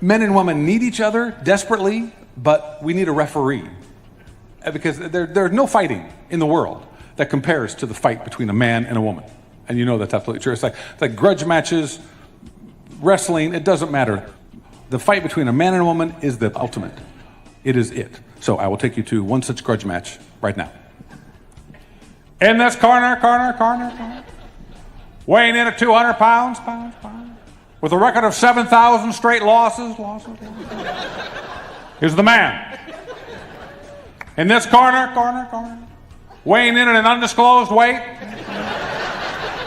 Men and women need each other desperately, but we need a referee. Because there's no fighting in the world that compares to the fight between a man and a woman. And you know that's absolutely true. It's like grudge matches, wrestling, it doesn't matter. The fight between a man and a woman is the ultimate. It is it. So I will take you to one such grudge match right now. In this corner, weighing in at 200 pounds, with a record of 7,000 straight losses, is the man. In this corner, weighing in at an undisclosed weight,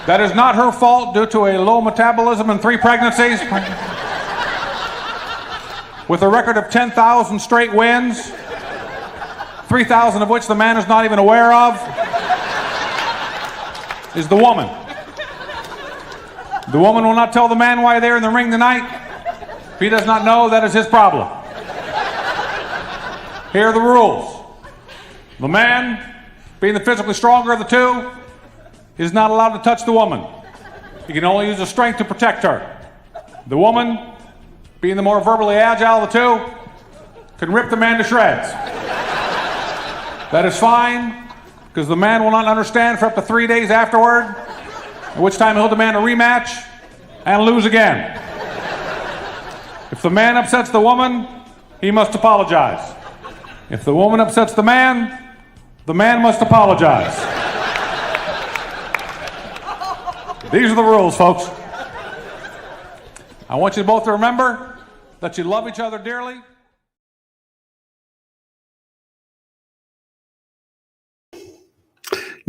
that is not her fault due to a low metabolism and 3 pregnancies, with a record of 10,000 straight wins, 3,000 of which the man is not even aware of, is the woman. The woman will not tell the man why they're in the ring tonight. If he does not know, that is his problem. Here are the rules. The man, being the physically stronger of the two, is not allowed to touch the woman. He can only use his strength to protect her. The woman, being the more verbally agile of the two, can rip the man to shreds. That is fine, because the man will not understand for up to 3 days afterward, at which time he'll demand a rematch and lose again. If the man upsets the woman, he must apologize. If the woman upsets the man must apologize. These are the rules, folks. I want you both to remember that you love each other dearly.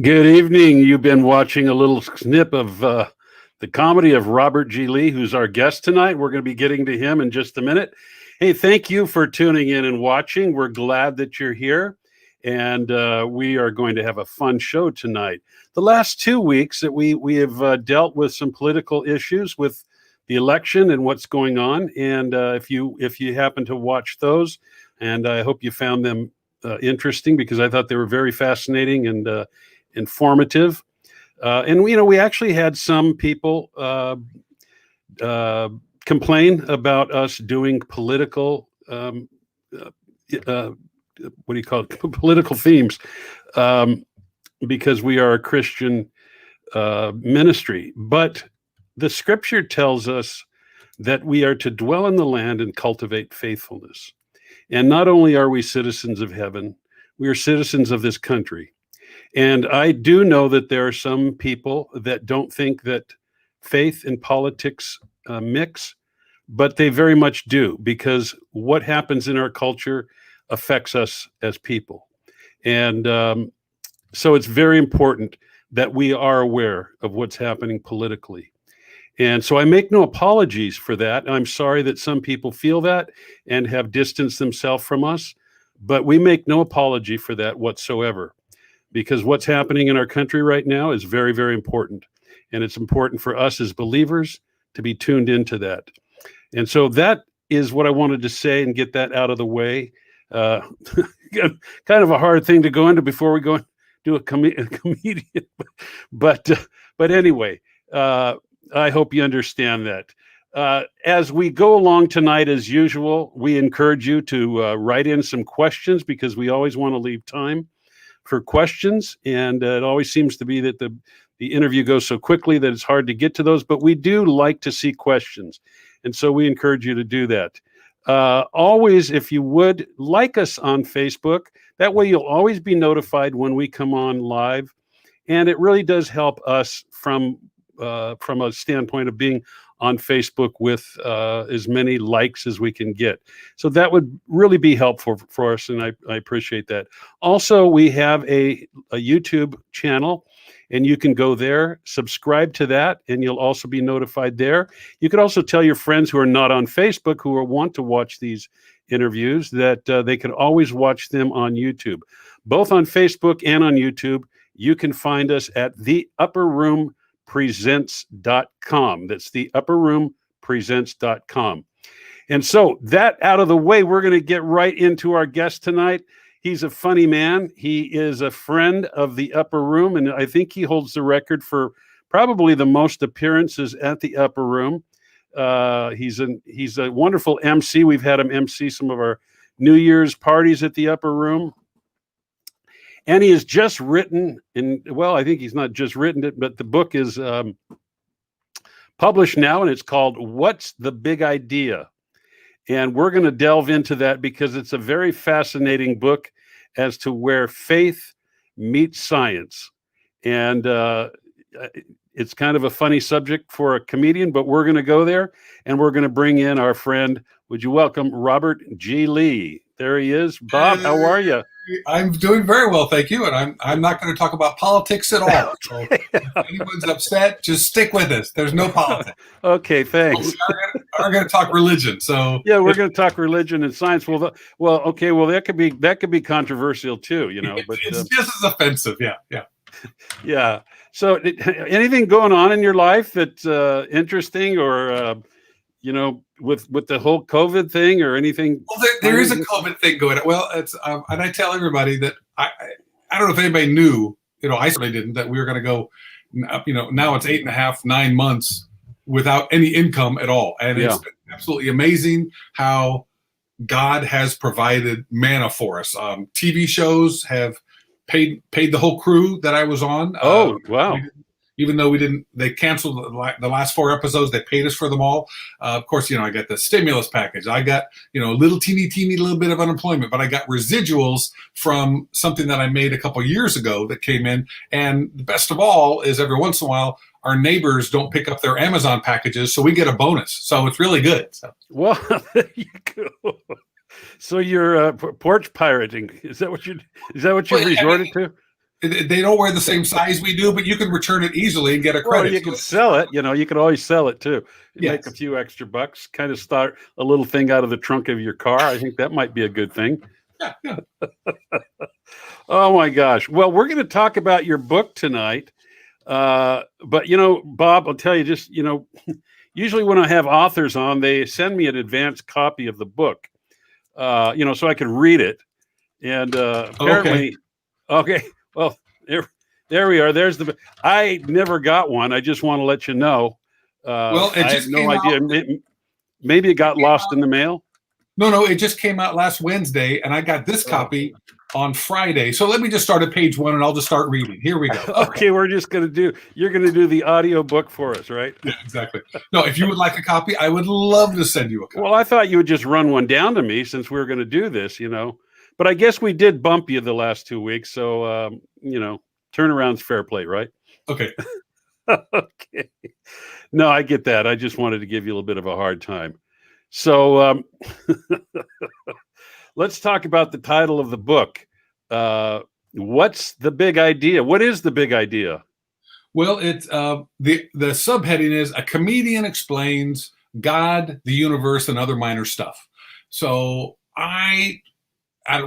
Good evening. You've been watching a little snip of the comedy of Robert G. Lee, who's our guest tonight. We're going to be getting to him in just a minute. Hey, thank you for tuning in and watching. We're glad that you're here. And we are going to have a fun show tonight. The last 2 weeks that we have dealt with some political issues with the election and what's going on. And if you happen to watch those, and I hope you found them interesting, because I thought they were very fascinating and informative. And we actually had some people complain about us doing political what do you call it? Political themes, because we are a Christian ministry. But the scripture tells us that we are to dwell in the land and cultivate faithfulness. And not only are we citizens of heaven, we are citizens of this country. And I do know that there are some people that don't think that faith and politics mix, but they very much do, because what happens in our culture affects us as people. And so it's very important that we are aware of what's happening politically. And so I make no apologies for that. I'm sorry that some people feel that and have distanced themselves from us, but we make no apology for that whatsoever, because what's happening in our country right now is very, very important. And it's important for us as believers to be tuned into that. And so that is what I wanted to say and get that out of the way. Kind of a hard thing to go into before we go and do a comedian. But anyway, I hope you understand that. As we go along tonight, as usual, we encourage you to write in some questions, because we always want to leave time for questions. And it always seems to be that the interview goes so quickly that it's hard to get to those, but we do like to see questions. And so we encourage you to do that. Always, if you would, like us on Facebook. That way you'll always be notified when we come on live. And it really does help us from a standpoint of being on Facebook with as many likes as we can get. So that would really be helpful for us, and I appreciate that. Also, we have a YouTube channel, and you can go there, subscribe to that, and you'll also be notified there. You could also tell your friends who are not on Facebook, who want to watch these interviews, that they can always watch them on YouTube. Both on Facebook and on YouTube, you can find us at theupperroompresents.com. That's theupperroompresents.com. And so that out of the way, we're going to get right into our guest tonight. He's a funny man. He is a friend of the Upper Room, and I think he holds the record for probably the most appearances at the Upper Room. He's a wonderful MC. We've had him MC some of our New Year's parties at the Upper Room. And he has just written, I think he's not just written it, but the book is published now, and it's called What's the Big Idea? And we're going to delve into that because it's a very fascinating book as to where faith meets science. And it's kind of a funny subject for a comedian, but we're going to go there, and we're going to bring in our friend. Would you welcome Robert G. Lee? There he is. Bob, how are you? I'm doing very well, thank you. And I'm not going to talk about politics at all. So if anyone's upset, just stick with us. There's no politics. Okay, thanks. We are going to talk religion. So yeah, we're going to talk religion and science. Well, that could be controversial too, But it's just as offensive. Yeah. Yeah. So, anything going on in your life that's interesting, or with the whole COVID thing, or anything? Well, there is a COVID thing going on. Well, it's and I tell everybody that I don't know if anybody knew. I certainly didn't, that we were going to go. Now it's 8.5, 9 months without any income at all, and it's been absolutely amazing how God has provided manna for us. TV shows have paid the whole crew that I was on. Oh, wow. Even though they canceled the last 4 episodes, they paid us for them all. Of course, I got the stimulus package. I got, a little teeny little bit of unemployment, but I got residuals from something that I made a couple years ago that came in. And the best of all is every once in a while, our neighbors don't pick up their Amazon packages, so we get a bonus. So it's really good. So. Well, there you go. So you're porch pirating. Is that what you've resorted to? They don't wear the same size we do, but you can return it easily and get a credit. Well, you can sell it. You can always sell it too. Make a few extra bucks. Kind of start a little thing out of the trunk of your car. I think that might be a good thing. Yeah. Oh my gosh. Well, we're going to talk about your book tonight. But Bob, I'll tell you, just usually when I have authors on, they send me an advanced copy of the book. So I can read it. And apparently, okay. Well, there we are. I never got one. I just want to let you know. Well, I have no idea. Maybe it got lost in the mail. No, it just came out last Wednesday, and I got this copy on Friday. So let me just start at page 1, and I'll just start reading. Here we go. Okay, you're going to do the audio book for us, right? Yeah, exactly. No, if you would like a copy, I would love to send you a copy. Well, I thought you would just run one down to me since we were going to do this, But I guess we did bump you the last 2 weeks, so turnaround's fair play, right? Okay. Okay. No, I get that. I just wanted to give you a little bit of a hard time. So let's talk about the title of the book. What's the big idea? What is the big idea? Well, it's the subheading is A Comedian Explains God, the Universe, and Other Minor Stuff. So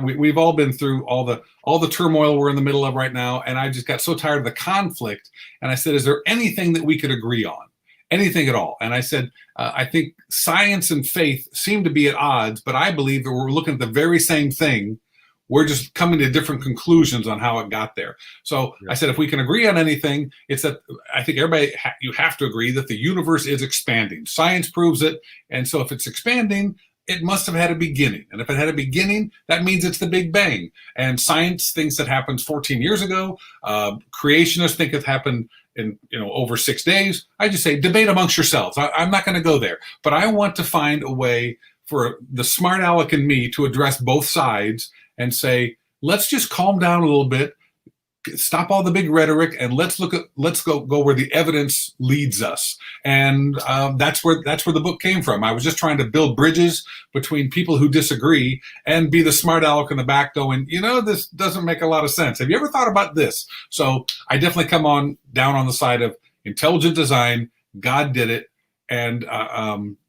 we've all been through all the turmoil we're in the middle of right now, and I just got so tired of the conflict. And I said, is there anything that we could agree on? Anything at all? And I said, I think science and faith seem to be at odds, but I believe that we're looking at the very same thing. We're just coming to different conclusions on how it got there. So I said, if we can agree on anything, it's that I think everybody, you have to agree that the universe is expanding. Science proves it. And so if it's expanding, it must have had a beginning. And if it had a beginning, that means it's the Big Bang. And science thinks it happens 14 years ago. Creationists think it happened in over 6 days. I just say debate amongst yourselves. I'm not going to go there. But I want to find a way for the smart aleck in me to address both sides and say, let's just calm down a little bit, stop all the big rhetoric, and let's go where the evidence leads us. And that's where the book came from. I was just trying to build bridges between people who disagree and be the smart aleck in the back going, this doesn't make a lot of sense. Have you ever thought about this? So I definitely come down on the side of intelligent design. God did it. And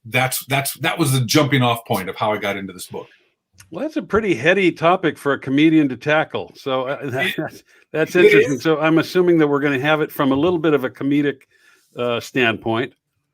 that was the jumping off point of how I got into this book. Well, that's a pretty heady topic for a comedian to tackle. So that's interesting. So I'm assuming that we're going to have it from a little bit of a comedic standpoint.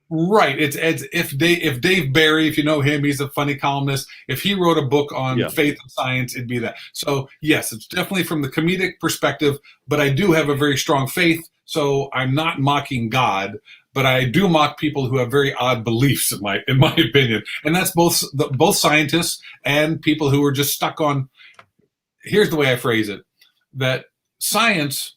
Right. It's if Dave Barry, if you know him, he's a funny columnist. If he wrote a book on faith and science, it'd be that. So yes, it's definitely from the comedic perspective, but I do have a very strong faith So I'm not mocking God, but I do mock people who have very odd beliefs, in my opinion. And that's both scientists and people who are just stuck on. Here's the way I phrase it: that science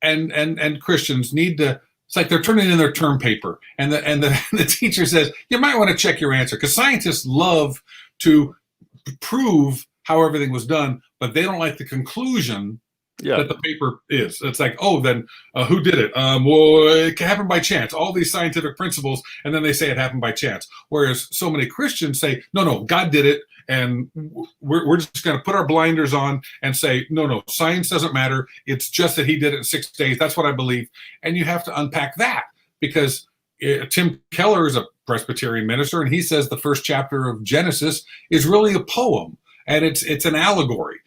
and Christians need to. It's like they're turning in their term paper, and the teacher says you might want to check your answer, because scientists love to prove how everything was done, but they don't like the conclusion that the paper is. It's like, oh, then who did it? Well, it happened by chance. All these scientific principles, and then they say it happened by chance. Whereas so many Christians say, no, God did it, and we're just going to put our blinders on and say, no, science doesn't matter. It's just that he did it in 6 days. That's what I believe. And you have to unpack that, because Tim Keller is a Presbyterian minister, and he says the first chapter of Genesis is really a poem, and it's an allegory.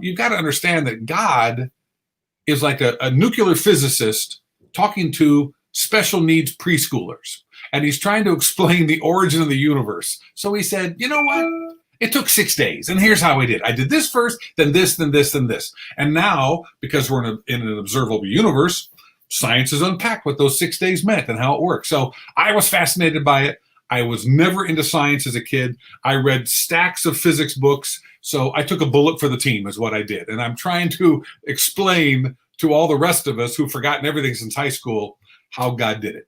You've got to understand that God is like a nuclear physicist talking to special needs preschoolers, and he's trying to explain the origin of the universe. So he said, you know what? It took 6 days, and here's how I did. I did this first, then this, then this, then this. And now, because we're in an observable universe, science has unpacked what those 6 days meant and how it works. So I was fascinated by it. I was never into science as a kid. I read stacks of physics books. So I took a bullet for the team is what I did. And I'm trying to explain to all the rest of us who've forgotten everything since high school how God did it.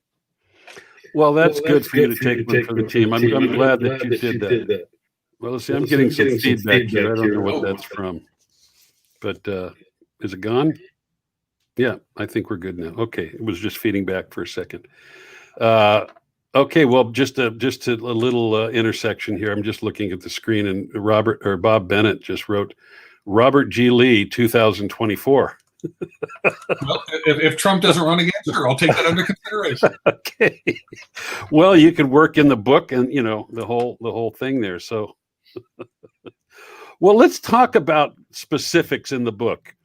Well, that's good for you to take one for the team. I'm glad that you did that. Well, let's see, I'm getting some feedback here. I don't know what that's from. But is it gone? Yeah, I think we're good now. Okay, it was just feeding back for a second. Okay, well, just a little intersection here. I'm just looking at the screen, and Bob Bennett just wrote, Robert G. Lee, 2024. Well, if Trump doesn't run again, sure, I'll take that under consideration. Okay. Well, you could work in the book and the whole thing there. So, well, let's talk about specifics in the book.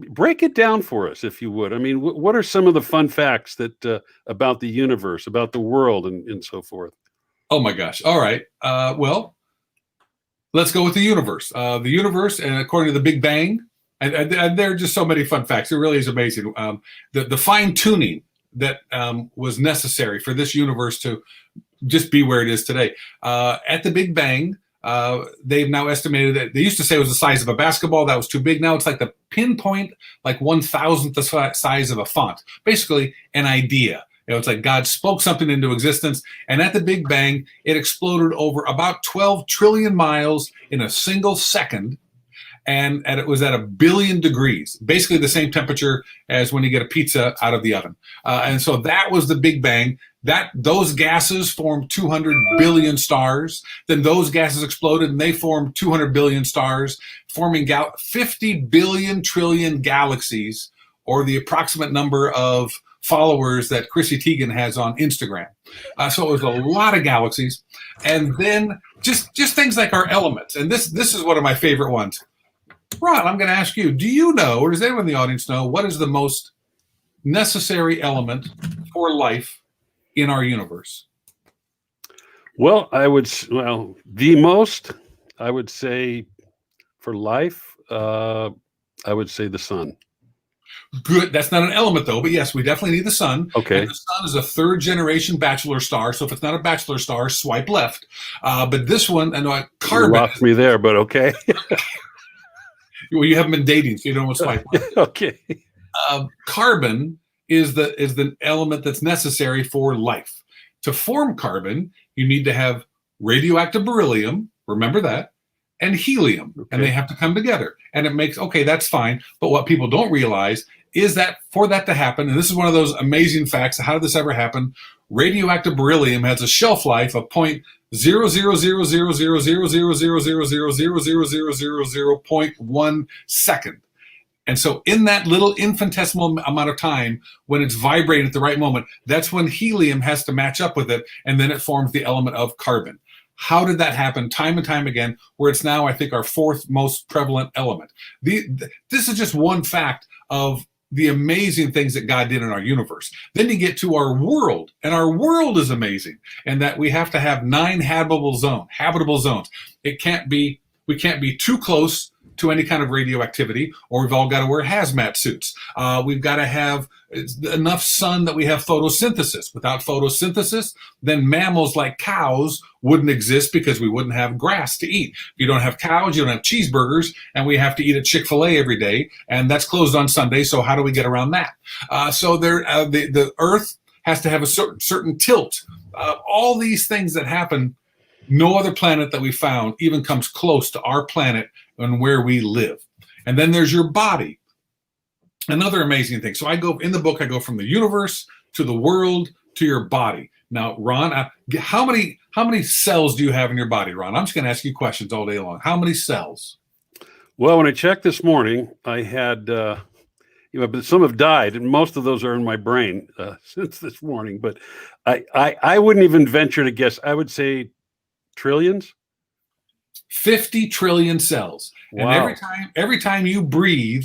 Break it down for us, if you would. I mean, what are some of the fun facts that about the universe, about the world, and so forth? Oh my gosh! All right. Well, let's go with the universe. The universe, and according to the Big Bang, and there are just so many fun facts. It really is amazing. The fine tuning that was necessary for this universe to just be where it is today. At the Big Bang, they've now estimated that they used to say it was the size of a basketball. That was too big. Now it's like the pinpoint, like 1,000th the size of a font. Basically, an idea. It's like God spoke something into existence, and at the Big Bang, it exploded over about 12 trillion miles in a single second, and it was at 1 billion degrees, basically the same temperature as when you get a pizza out of the oven. And so that was the Big Bang. Those gases formed 200 billion stars. Then those gases exploded, and they formed 200 billion stars, forming 50 billion trillion galaxies, or the approximate number of followers that Chrissy Teigen has on Instagram. So it was a lot of galaxies. And then just things like our elements. And this is one of my favorite ones. Ron, I'm going to ask you, do you know, or does anyone in the audience know, what is the most necessary element for life in our universe? Well, the most, I would say, for life, I would say the sun. Good. That's not an element, though. But yes, we definitely need the sun. Okay. And the sun is a third-generation bachelor star. So if it's not a bachelor star, swipe left. But this one, I know, carbon. You lost me there, but okay. Well, you haven't been dating, so you don't want to swipe left. Okay. Carbon is the element that's necessary for life. To form carbon, you need to have radioactive beryllium. Remember that. And helium, okay. And they have to come together. And it makes, okay, that's fine. But what people don't realize is that for that to happen, and this is one of those amazing facts, how did this ever happen? Radioactive beryllium has a shelf life of 0.00000000000000000.1 second. And so in that little infinitesimal amount of time, when it's vibrating at the right moment, that's when helium has to match up with it, and then it forms the element of carbon. How did that happen time and time again, where it's now, I think, our fourth most prevalent element? This is just one fact of the amazing things that God did in our universe. Then you get to our world, and our world is amazing, and that we have to have 9 habitable zones. We can't be too close to any kind of radioactivity, or we've all got to wear hazmat suits. We've got to have enough sun that we have photosynthesis. Without photosynthesis, then mammals like cows wouldn't exist because we wouldn't have grass to eat. If you don't have cows, you don't have cheeseburgers, and we have to eat at Chick-fil-A every day, and that's closed on Sunday, so how do we get around that? The Earth has to have a certain tilt. All these things that happen, no other planet that we found even comes close to our planet and where we live. And then there's your body. Another amazing thing. So I go in the book, I go from the universe to the world to your body. Now, Ron, how many cells do you have in your body, Ron? I'm just going to ask you questions all day long. How many cells? Well, when I checked this morning, I had, but some have died, and most of those are in my brain since this morning. But I wouldn't even venture to guess. I would say trillions. 50 trillion cells. Wow. And every time you breathe,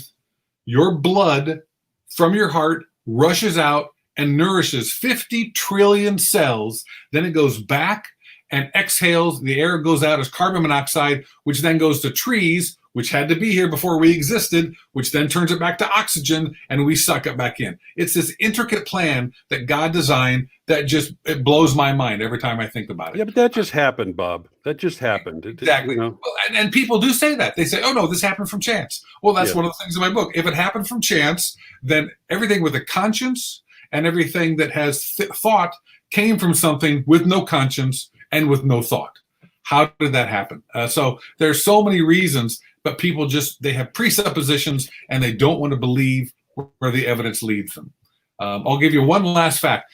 your blood from your heart rushes out and nourishes 50 trillion cells. Then it goes back and exhales. The air goes out as carbon monoxide, which then goes to trees, which had to be here before we existed, which then turns it back to oxygen, and we suck it back in. It's this intricate plan that God designed that it blows my mind every time I think about it. Yeah, but that just happened, Bob. That just happened. Exactly. Well, and people do say that. They say, oh, no, this happened from chance. Well, that's one of the things in my book. If it happened from chance, then everything with a conscience and everything that has thought came from something with no conscience and with no thought. How did that happen? So there's so many reasons, but people they have presuppositions and they don't want to believe where the evidence leads them. I'll give you one last fact.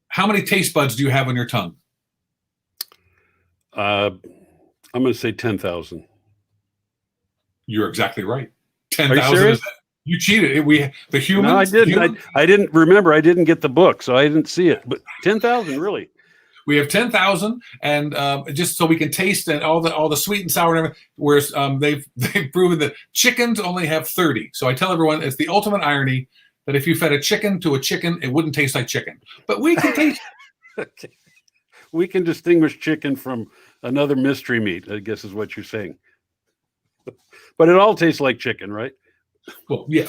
How many taste buds do you have on your tongue? I'm going to say 10,000. You're exactly right. Are you serious? You cheated. The humans. No, I didn't. I didn't remember. I didn't get the book, so I didn't see it. But 10,000, really? We have 10,000, and just so we can taste and all the sweet and sour and everything. Whereas they've proven that chickens only have 30. So I tell everyone it's the ultimate irony that if you fed a chicken to a chicken, it wouldn't taste like chicken. But we can taste. Okay. We can distinguish chicken from another mystery meat, I guess is what you're saying. But it all tastes like chicken, right? Well, yeah.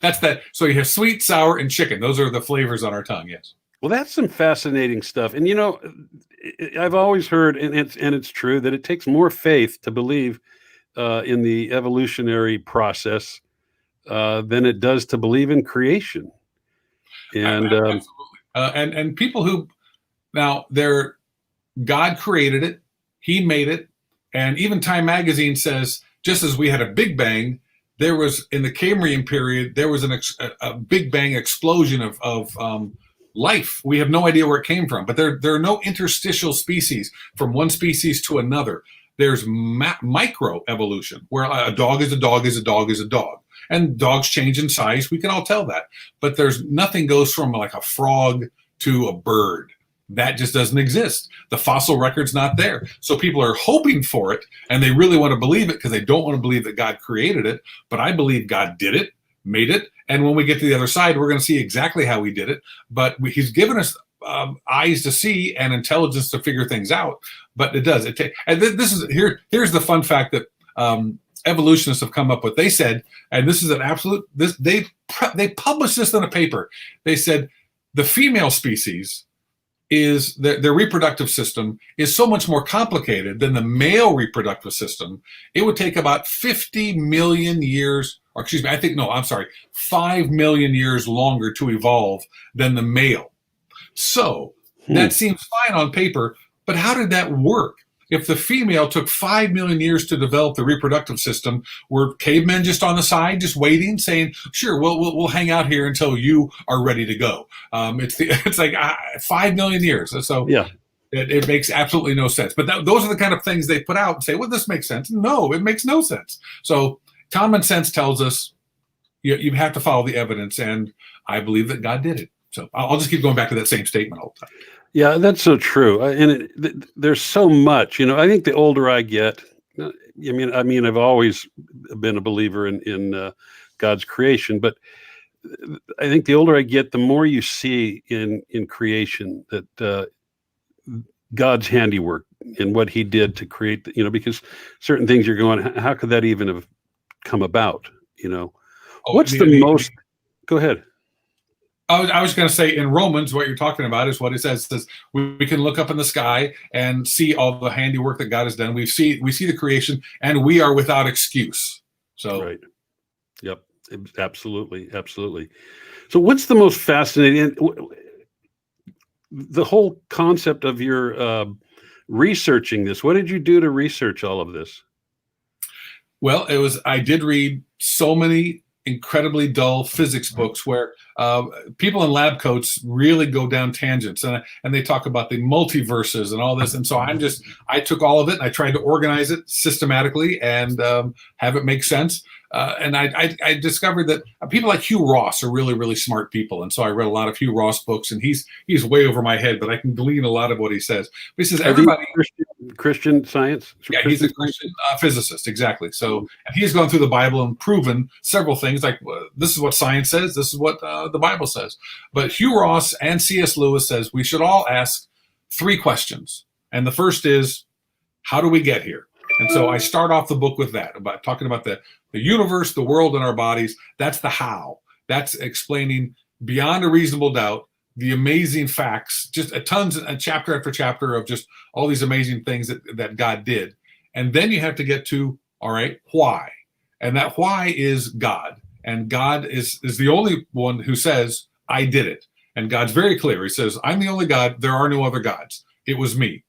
That's that. So you have sweet, sour, and chicken. Those are the flavors on our tongue. Yes. Well, that's some fascinating stuff. And, I've always heard, and it's true, that it takes more faith to believe in the evolutionary process than it does to believe in creation. And absolutely. And people who now God created it, He made it, and even Time Magazine says just as we had a Big Bang, there was in the Cambrian period there was a Big Bang explosion of life. We have no idea where it came from, but there are no interstitial species from one species to another. There's micro evolution, where a dog is a dog is a dog is a dog. And dogs change in size. We can all tell that. But there's nothing goes from like a frog to a bird. That just doesn't exist. The fossil record's not there. So people are hoping for it, and they really want to believe it because they don't want to believe that God created it. But I believe God did it, made it. And when we get to the other side, we're going to see exactly how He did it. But He's given us eyes to see and intelligence to figure things out. But it does. Here's the fun fact that evolutionists have come up with. They said, and this is an absolute. They published this in a paper. They said the female species is their reproductive system is so much more complicated than the male reproductive system. It would take about 50 million years, or excuse me, 5 million years longer to evolve than the male. So that seems fine on paper, but how did that work? If the female took 5 million years to develop the reproductive system, were cavemen just on the side, just waiting, saying, "Sure, we'll hang out here until you are ready to go"? It's like 5 million years. So yeah, it makes absolutely no sense. But those are the kind of things they put out and say, "Well, this makes sense." No, it makes no sense. So common sense tells us you have to follow the evidence, and I believe that God did it. So I'll just keep going back to that same statement all the time. Yeah, that's so true. And there's so much, I think the older I get, I've always been a believer in God's creation, but I think the older I get, the more you see in creation that God's handiwork and what he did to create, because certain things you're going, how could that even have come about? What's the most, go ahead. I was going to say in Romans, what you're talking about is what it says we can look up in the sky and see all the handiwork that God has done. We see the creation, and we are without excuse. So, right. Yep. Absolutely. Absolutely. So what's the most fascinating, the whole concept of your researching this? What did you do to research all of this? Well, I did read so many incredibly dull physics books where people in lab coats really go down tangents and they talk about the multiverses and all this. And so I took all of it and I tried to organize it systematically and have it make sense. And I discovered that people like Hugh Ross are really, really smart people. And so I read a lot of Hugh Ross books, and he's way over my head, but I can glean a lot of what he says. But he says everybody Christian Science. Yeah, he's a Christian physicist, exactly. So, and he's gone through the Bible and proven several things. Like this is what science says, this is what the Bible says. But Hugh Ross and C.S. Lewis says we should all ask 3 questions, and the first is, how do we get here? And so I start off the book with that, about talking about the universe, the world, and our bodies. That's the how. That's explaining beyond a reasonable doubt the amazing facts, just tons and chapter after chapter of just all these amazing things that God did. And then you have to get to, all right, why? And that why is God. And God is the only one who says, I did it. And God's very clear. He says, I'm the only God. There are no other gods. It was me.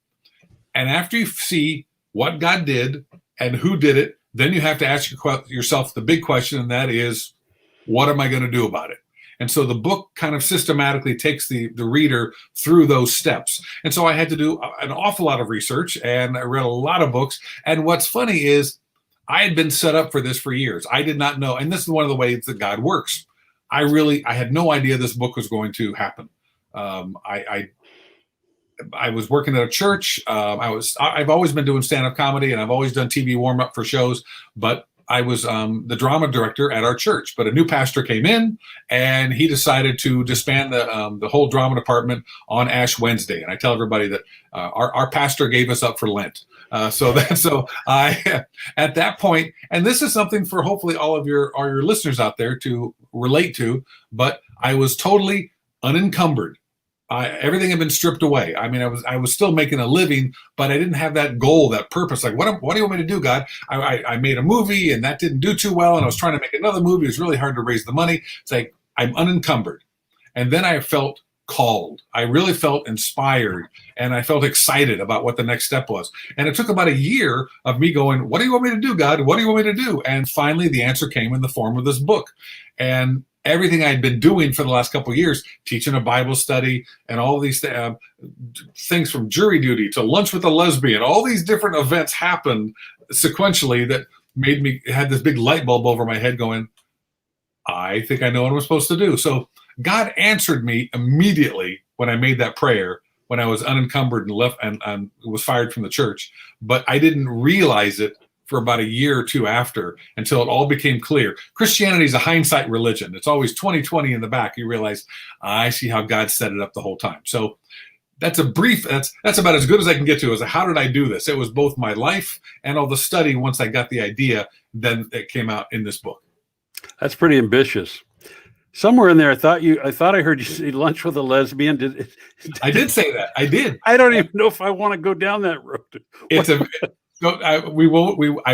And after you see what God did and who did it, then you have to ask yourself the big question, and that is, what am I going to do about it? And so the book kind of systematically takes the reader through those steps. And so I had to do an awful lot of research, and I read a lot of books. And what's funny is I had been set up for this for years. I did not know, and this is one of the ways that God works. I had no idea this book was going to happen. I was working at a church. I've always been doing stand-up comedy, and I've always done TV warm-up for shows, but I was the drama director at our church. But a new pastor came in, and he decided to disband the whole drama department on Ash Wednesday. And I tell everybody that our pastor gave us up for Lent. So I at that point, and this is something for hopefully all of your listeners out there to relate to, but I was totally unencumbered. Everything had been stripped away. I mean, I was still making a living, but I didn't have that goal, that purpose. Like, what do you want me to do, God? I made a movie, and that didn't do too well, and I was trying to make another movie. It was really hard to raise the money. It's like, I'm unencumbered. And then I felt called. I really felt inspired, and I felt excited about what the next step was. And it took about a year of me going, what do you want me to do, God? What do you want me to do? And finally, the answer came in the form of this book. And everything I'd been doing for the last couple of years, teaching a Bible study and all these things from jury duty to lunch with a lesbian, all these different events happened sequentially that made me had this big light bulb over my head going, I think I know what I'm supposed to do. So God answered me immediately when I made that prayer, when I was unencumbered and left and was fired from the church. But I didn't realize it for about a year or two after, until it all became clear. Christianity is a hindsight religion. It's always 20/20 in the back. You realize, I see how God set it up the whole time. So that's that's about as good as I can get to, is how did I do this? It was both my life and all the study. Once I got the idea, then it came out in this book. That's pretty ambitious. Somewhere in there, I thought I heard you say lunch with a lesbian. I did say that. I did. I don't even know if I want to go down that road. No, I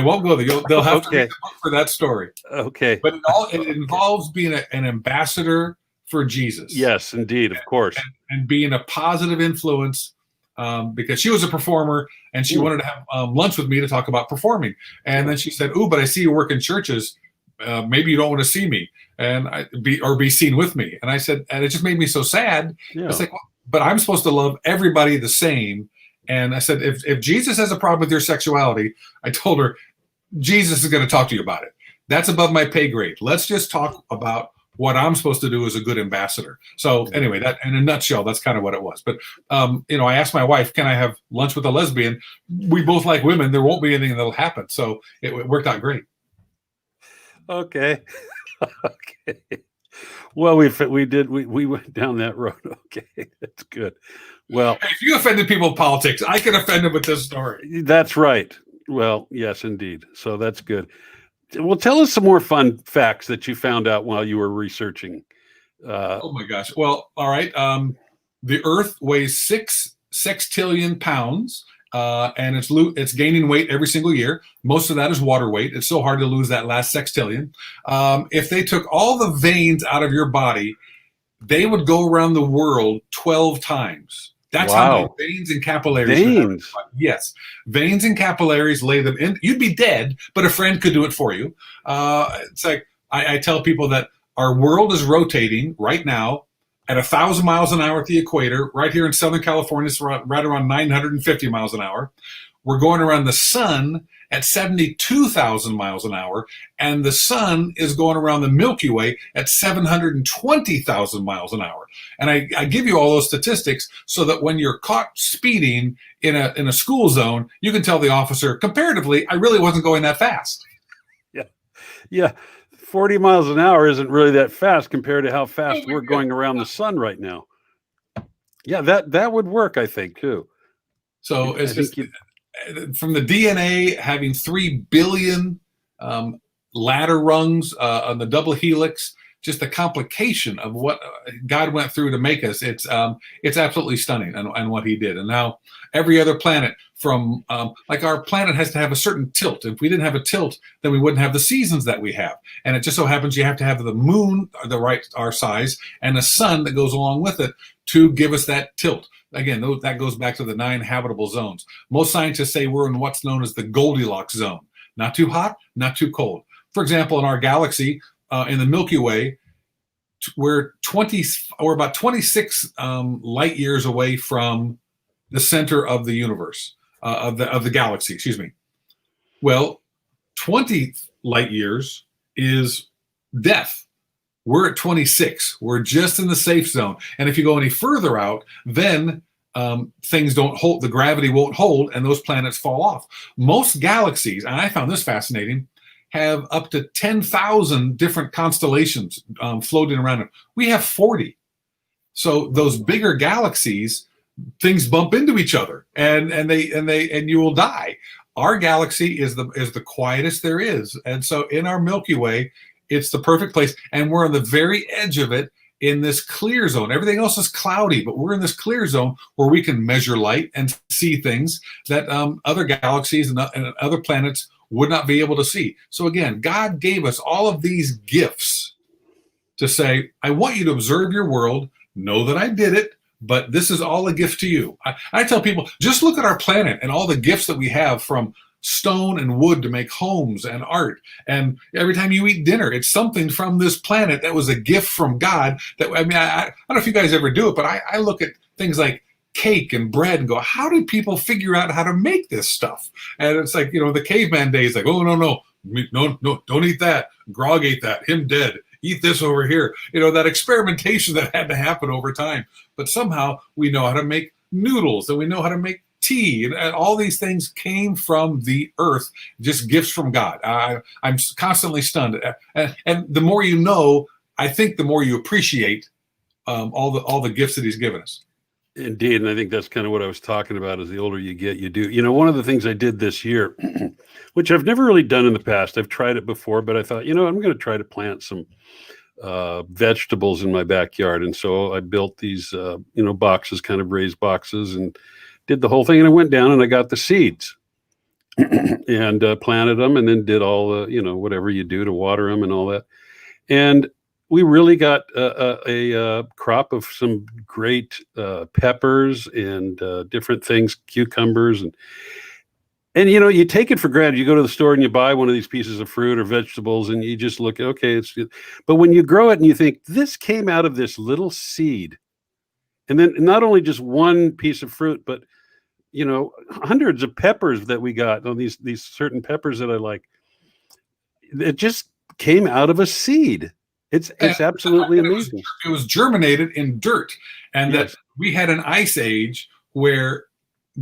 won't go there. They'll have to read the book for that story. Okay. But it involves being an ambassador for Jesus. Yes, indeed, of course. And being a positive influence, because she was a performer and she wanted to have lunch with me to talk about performing. And then she said, "Ooh, but I see you work in churches. Maybe you don't want to see me and be seen with me." And I said, and it just made me so sad. Yeah. It's like, but I'm supposed to love everybody the same. And I said, if Jesus has a problem with your sexuality, I told her, Jesus is going to talk to you about it. That's above my pay grade. Let's just talk about what I'm supposed to do as a good ambassador. So anyway, that in a nutshell, that's kind of what it was. But, I asked my wife, can I have lunch with a lesbian? We both like women. There won't be anything that'll happen. So it worked out great. Okay. Okay. Well, we went down that road. Okay, that's good. Well, Hey, if you offended people in politics, I can offend them with this story. that's right. Well, yes, indeed. So that's good. Well, tell us some more fun facts that you found out while you were researching. Oh my gosh. Well, all right. The Earth weighs 6 sextillion pounds, and it's gaining weight every single year. Most of that is water weight. It's so hard to lose that last sextillion. If they took all the veins out of your body, they would go around the world 12 times. That's how many Wow. veins and capillaries. we have in our Veins. body. Yes, veins and capillaries. Lay them in. You'd be dead, but a friend could do it for you. It's like I tell people that our world is rotating right now at 1,000 miles an hour at the equator. Right here in Southern California, it's right around 950 miles an hour. We're going around the sun at 72,000 miles an hour, and the sun is going around the Milky Way at 720,000 miles an hour. And I give you all those statistics so that when you're caught speeding in a school zone, you can tell the officer, comparatively, I really wasn't going that fast. Yeah, 40 miles an hour isn't really that fast compared to how fast Oh my we're God. going around the sun right now. Yeah, that would work, I think, too. So I it's think just from the DNA having 3 billion ladder rungs on the double helix, just the complication of what God went through to make us. It's absolutely stunning, and what He did. And now every other planet, from like our planet has to have a certain tilt. If we didn't have a tilt, then we wouldn't have the seasons that we have. And it just so happens you have to have the moon our size and a sun that goes along with it to give us that tilt. Again, that goes back to the 9 habitable zones. Most scientists say we're in what's known as the Goldilocks zone. Not too hot, not too cold. For example, in our galaxy, in the Milky Way, we're about 26 light years away from the center of the universe, of the galaxy. Excuse me. Well, 20 light years is death. We're at 26. We're just in the safe zone. And if you go any further out, then things don't hold. The gravity won't hold, and those planets fall off. Most galaxies, and I found this fascinating, have up to 10,000 different constellations floating around them. We have 40. So those bigger galaxies, things bump into each other, and you will die. Our galaxy is the quietest there is, and so in our Milky Way, it's the perfect place, and we're on the very edge of it in this clear zone. Everything else is cloudy, but we're in this clear zone where we can measure light and see things that other galaxies and other planets would not be able to see. So again, God gave us all of these gifts to say, I want you to observe your world, know that I did it, but this is all a gift to you. I tell people, just look at our planet and all the gifts that we have, from stone and wood to make homes and art. And every time you eat dinner, it's something from this planet that was a gift from God. That I don't know if you guys ever do it, but I look at things like cake and bread and go, how did people figure out how to make this stuff? And it's like, the caveman days, like, oh, no, don't eat that. Grog ate that. Him dead. Eat this over here. That experimentation that had to happen over time. But somehow we know how to make noodles, and we know how to make tea, and all these things came from the earth, just gifts from God. I'm constantly stunned. And the more you know, I think the more you appreciate all the gifts that He's given us. Indeed, and I think that's kind of what I was talking about. As the older you get, you do. One of the things I did this year, which I've never really done in the past, I've tried it before, but I thought, I'm going to try to plant some vegetables in my backyard. And so I built these, boxes, kind of raised boxes, and did the whole thing. And I went down and I got the seeds and planted them, and then did all the, whatever you do to water them and all that. And we really got a crop of some great peppers and different things, cucumbers, and you take it for granted. You go to the store and you buy one of these pieces of fruit or vegetables, and you just look, okay, it's good. But when you grow it and you think, this came out of this little seed, and then not only just one piece of fruit, but hundreds of peppers that we got on these certain peppers that I like, it just came out of a seed. It's absolutely amazing. It was germinated in dirt, and Yes. that we had an ice age where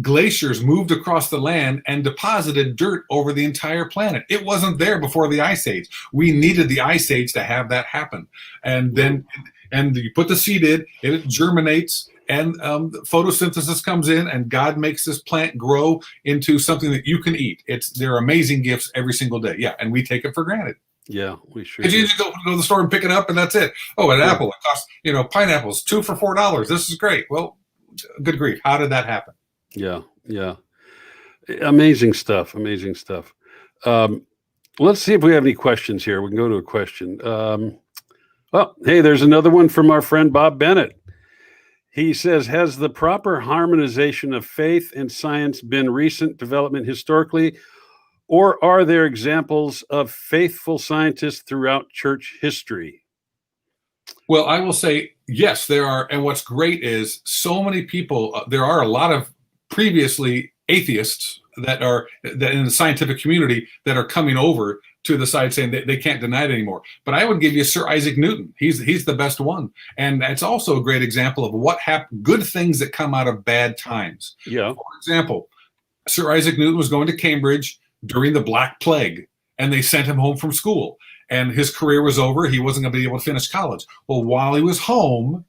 glaciers moved across the land and deposited dirt over the entire planet. It wasn't there before the Ice Age. We needed the Ice Age to have that happen. And then, and you put the seed in, it germinates, and photosynthesis comes in, and God makes this plant grow into something that you can eat. They're amazing gifts every single day. Yeah, and we take it for granted. Yeah, we sure. Because you just go to the store and pick it up, and that's it. Oh, an apple, it costs, pineapples, 2 for $4. This is great. Well, good grief. How did that happen? Yeah. Amazing stuff. Let's see if we have any questions here. We can go to a question. Well, hey, there's another one from our friend Bob Bennett. He says, has the proper harmonization of faith and science been recent development historically, or are there examples of faithful scientists throughout church history? Well, I will say, yes, there are. And what's great is so many people, there are a lot of previously atheists that in the scientific community that are coming over to the side saying they can't deny it anymore. But I would give you Sir Isaac Newton. He's the best one. And it's also a great example of what happened, good things that come out of bad times. Yeah. For example, Sir Isaac Newton was going to Cambridge during the Black Plague, and they sent him home from school. And his career was over. He wasn't going to be able to finish college. Well, while he was home,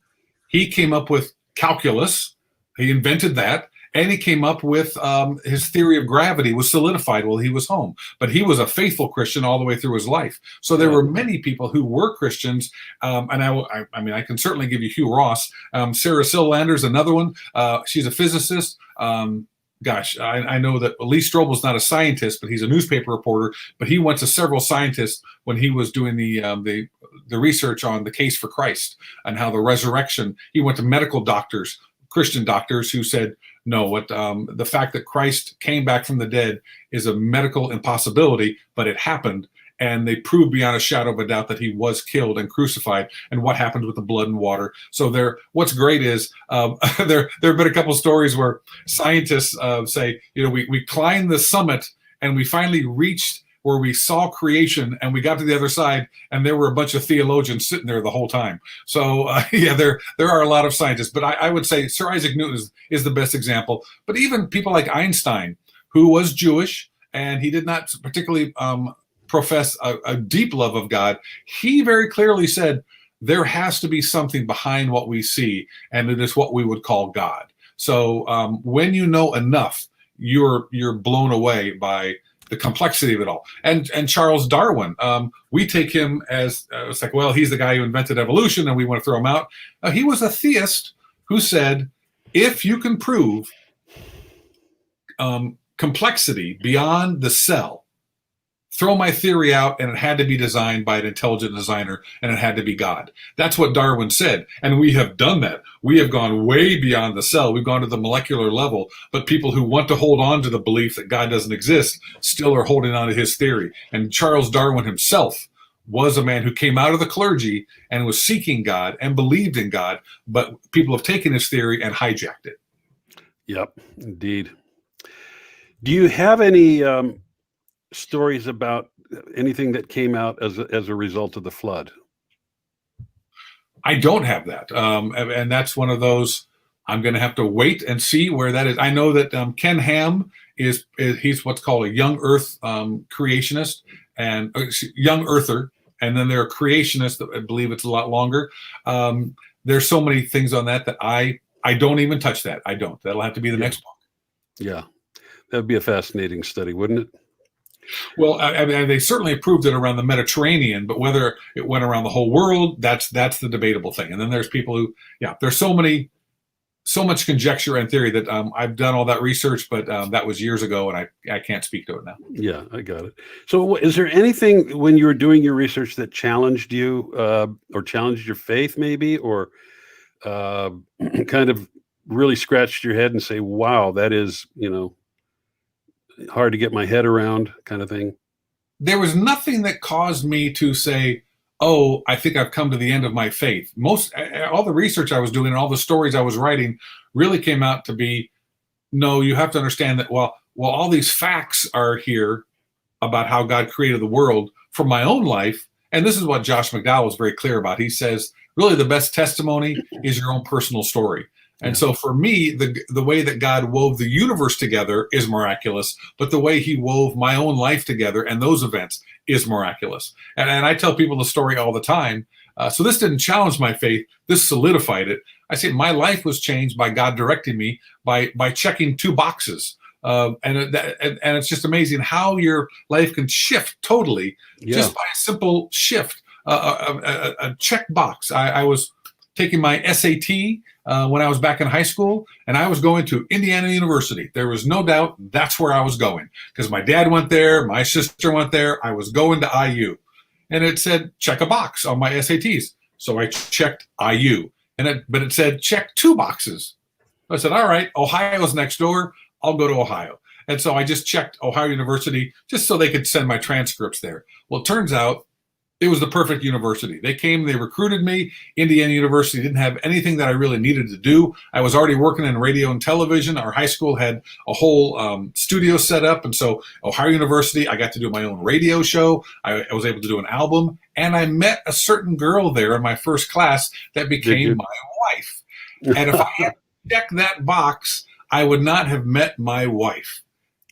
he came up with calculus. He invented that. And he came up with his theory of gravity was solidified while he was home. But he was a faithful Christian all the way through his life. So there were many people who were Christians. And I can certainly give you Hugh Ross. Sarah Sillander's another one. She's a physicist. I know that Lee Strobel's not a scientist, but he's a newspaper reporter. But he went to several scientists when he was doing the research on the case for Christ and how the resurrection. He went to medical doctors, Christian doctors, who said, no, the fact that Christ came back from the dead is a medical impossibility, but it happened. And they proved beyond a shadow of a doubt that he was killed and crucified, and what happened with the blood and water. So what's great is there have been a couple stories where scientists say, we climbed the summit and we finally reached where we saw creation, and we got to the other side, and there were a bunch of theologians sitting there the whole time. So there are a lot of scientists, but I would say Sir Isaac Newton is the best example. But even people like Einstein, who was Jewish, and he did not particularly profess a deep love of God, he very clearly said, there has to be something behind what we see, and it is what we would call God. So when you know enough, you're blown away by the complexity of it all. And Charles Darwin, we take him as it's like, well, he's the guy who invented evolution and we want to throw him out. He was a theist who said, if you can prove complexity beyond the cell, throw my theory out, and it had to be designed by an intelligent designer, and it had to be God. That's what Darwin said, and we have done that. We have gone way beyond the cell. We've gone to the molecular level, but people who want to hold on to the belief that God doesn't exist still are holding on to his theory. And Charles Darwin himself was a man who came out of the clergy and was seeking God and believed in God, but people have taken his theory and hijacked it. Yep, indeed. Do you have any stories about anything that came out as a result of the flood? I don't have that, and that's one of those. I'm going to have to wait and see where that is. I know that Ken Ham he's what's called a young Earth creationist and young Earther, and then there are creationists that I believe it's a lot longer. There's so many things on that I don't even touch that. I don't. That'll have to be the next book. Yeah, that would be a fascinating study, wouldn't it? Well, I mean, they certainly approved it around the Mediterranean, but whether it went around the whole world, that's the debatable thing. And then there's people who, there's so much conjecture and theory that I've done all that research, but that was years ago, and I can't speak to it now. Yeah, I got it. So is there anything when you were doing your research that challenged you or challenged your faith maybe, or kind of really scratched your head and say, wow, that is, hard to get my head around kind of thing? There was nothing that caused me to say, oh, I think I've come to the end of my faith. All the research I was doing and all the stories I was writing really came out to be, no, you have to understand that, well, all these facts are here about how God created the world from my own life. And this is what Josh McDowell was very clear about. He says, really the best testimony is your own personal story. And so for me, the way that God wove the universe together is miraculous, but the way he wove my own life together and those events is miraculous. And I tell people the story all the time. So this didn't challenge my faith. This solidified it. I say my life was changed by God directing me by checking 2 boxes. And it's just amazing how your life can shift totally just by a simple shift, a check box. I was taking my SAT when I was back in high school, and I was going to Indiana University. There was no doubt that's where I was going because my dad went there, my sister went there. I was going to IU, and it said check a box on my SATs. So I checked IU, but it said check 2 boxes. I said, all right, Ohio's next door. I'll go to Ohio. And so I just checked Ohio University just so they could send my transcripts there. Well, it turns out it was the perfect university. They came, they recruited me. Indiana University didn't have anything that I really needed to do. I was already working in radio and television. Our high school had a whole studio set up. And so Ohio University, I got to do my own radio show. I was able to do an album. And I met a certain girl there in my first class that became my wife. And if I had checked that box, I would not have met my wife.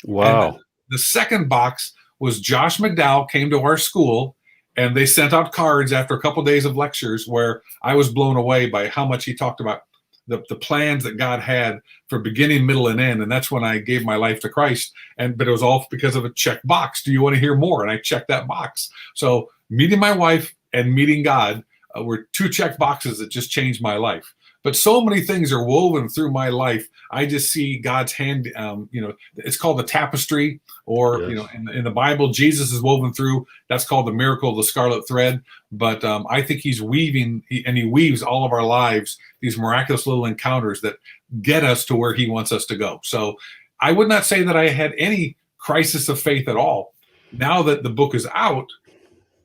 Wow. And the second box was Josh McDowell came to our school, and they sent out cards after a couple of days of lectures where I was blown away by how much he talked about the plans that God had for beginning, middle, and end. And that's when I gave my life to Christ. But it was all because of a check box. Do you want to hear more? And I checked that box. So meeting my wife and meeting God were 2 check boxes that just changed my life. But so many things are woven through my life. I just see God's hand. It's called the tapestry, or in the Bible, Jesus is woven through. That's called the miracle of the scarlet thread. But I think he's weaving, and he weaves all of our lives, these miraculous little encounters that get us to where he wants us to go. So I would not say that I had any crisis of faith at all. Now that the book is out,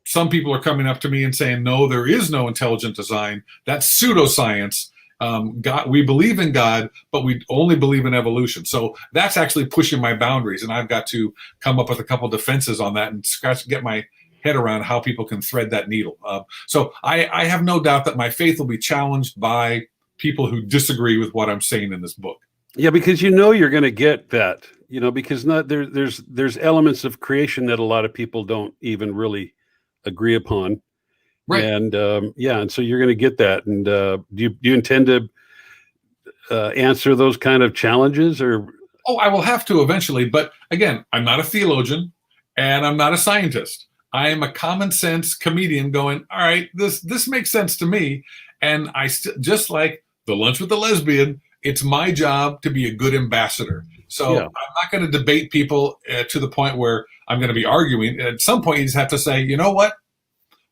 some people are coming up to me and saying, no, there is no intelligent design. That's pseudoscience. God, we believe in God, but we only believe in evolution. So that's actually pushing my boundaries, and I've got to come up with a couple defenses on that and get my head around how people can thread that needle. So I have no doubt that my faith will be challenged by people who disagree with what I'm saying in this book. Yeah, because you're going to get that, because there's elements of creation that a lot of people don't even really agree upon. Right. And and so you're going to get that. And do you intend to answer those kind of challenges, or? Oh, I will have to eventually. But again, I'm not a theologian and I'm not a scientist. I am a common sense comedian going, all right, this makes sense to me. And just like the lunch with the lesbian, it's my job to be a good ambassador. So I'm not going to debate people to the point where I'm going to be arguing. At some point, you just have to say, you know what?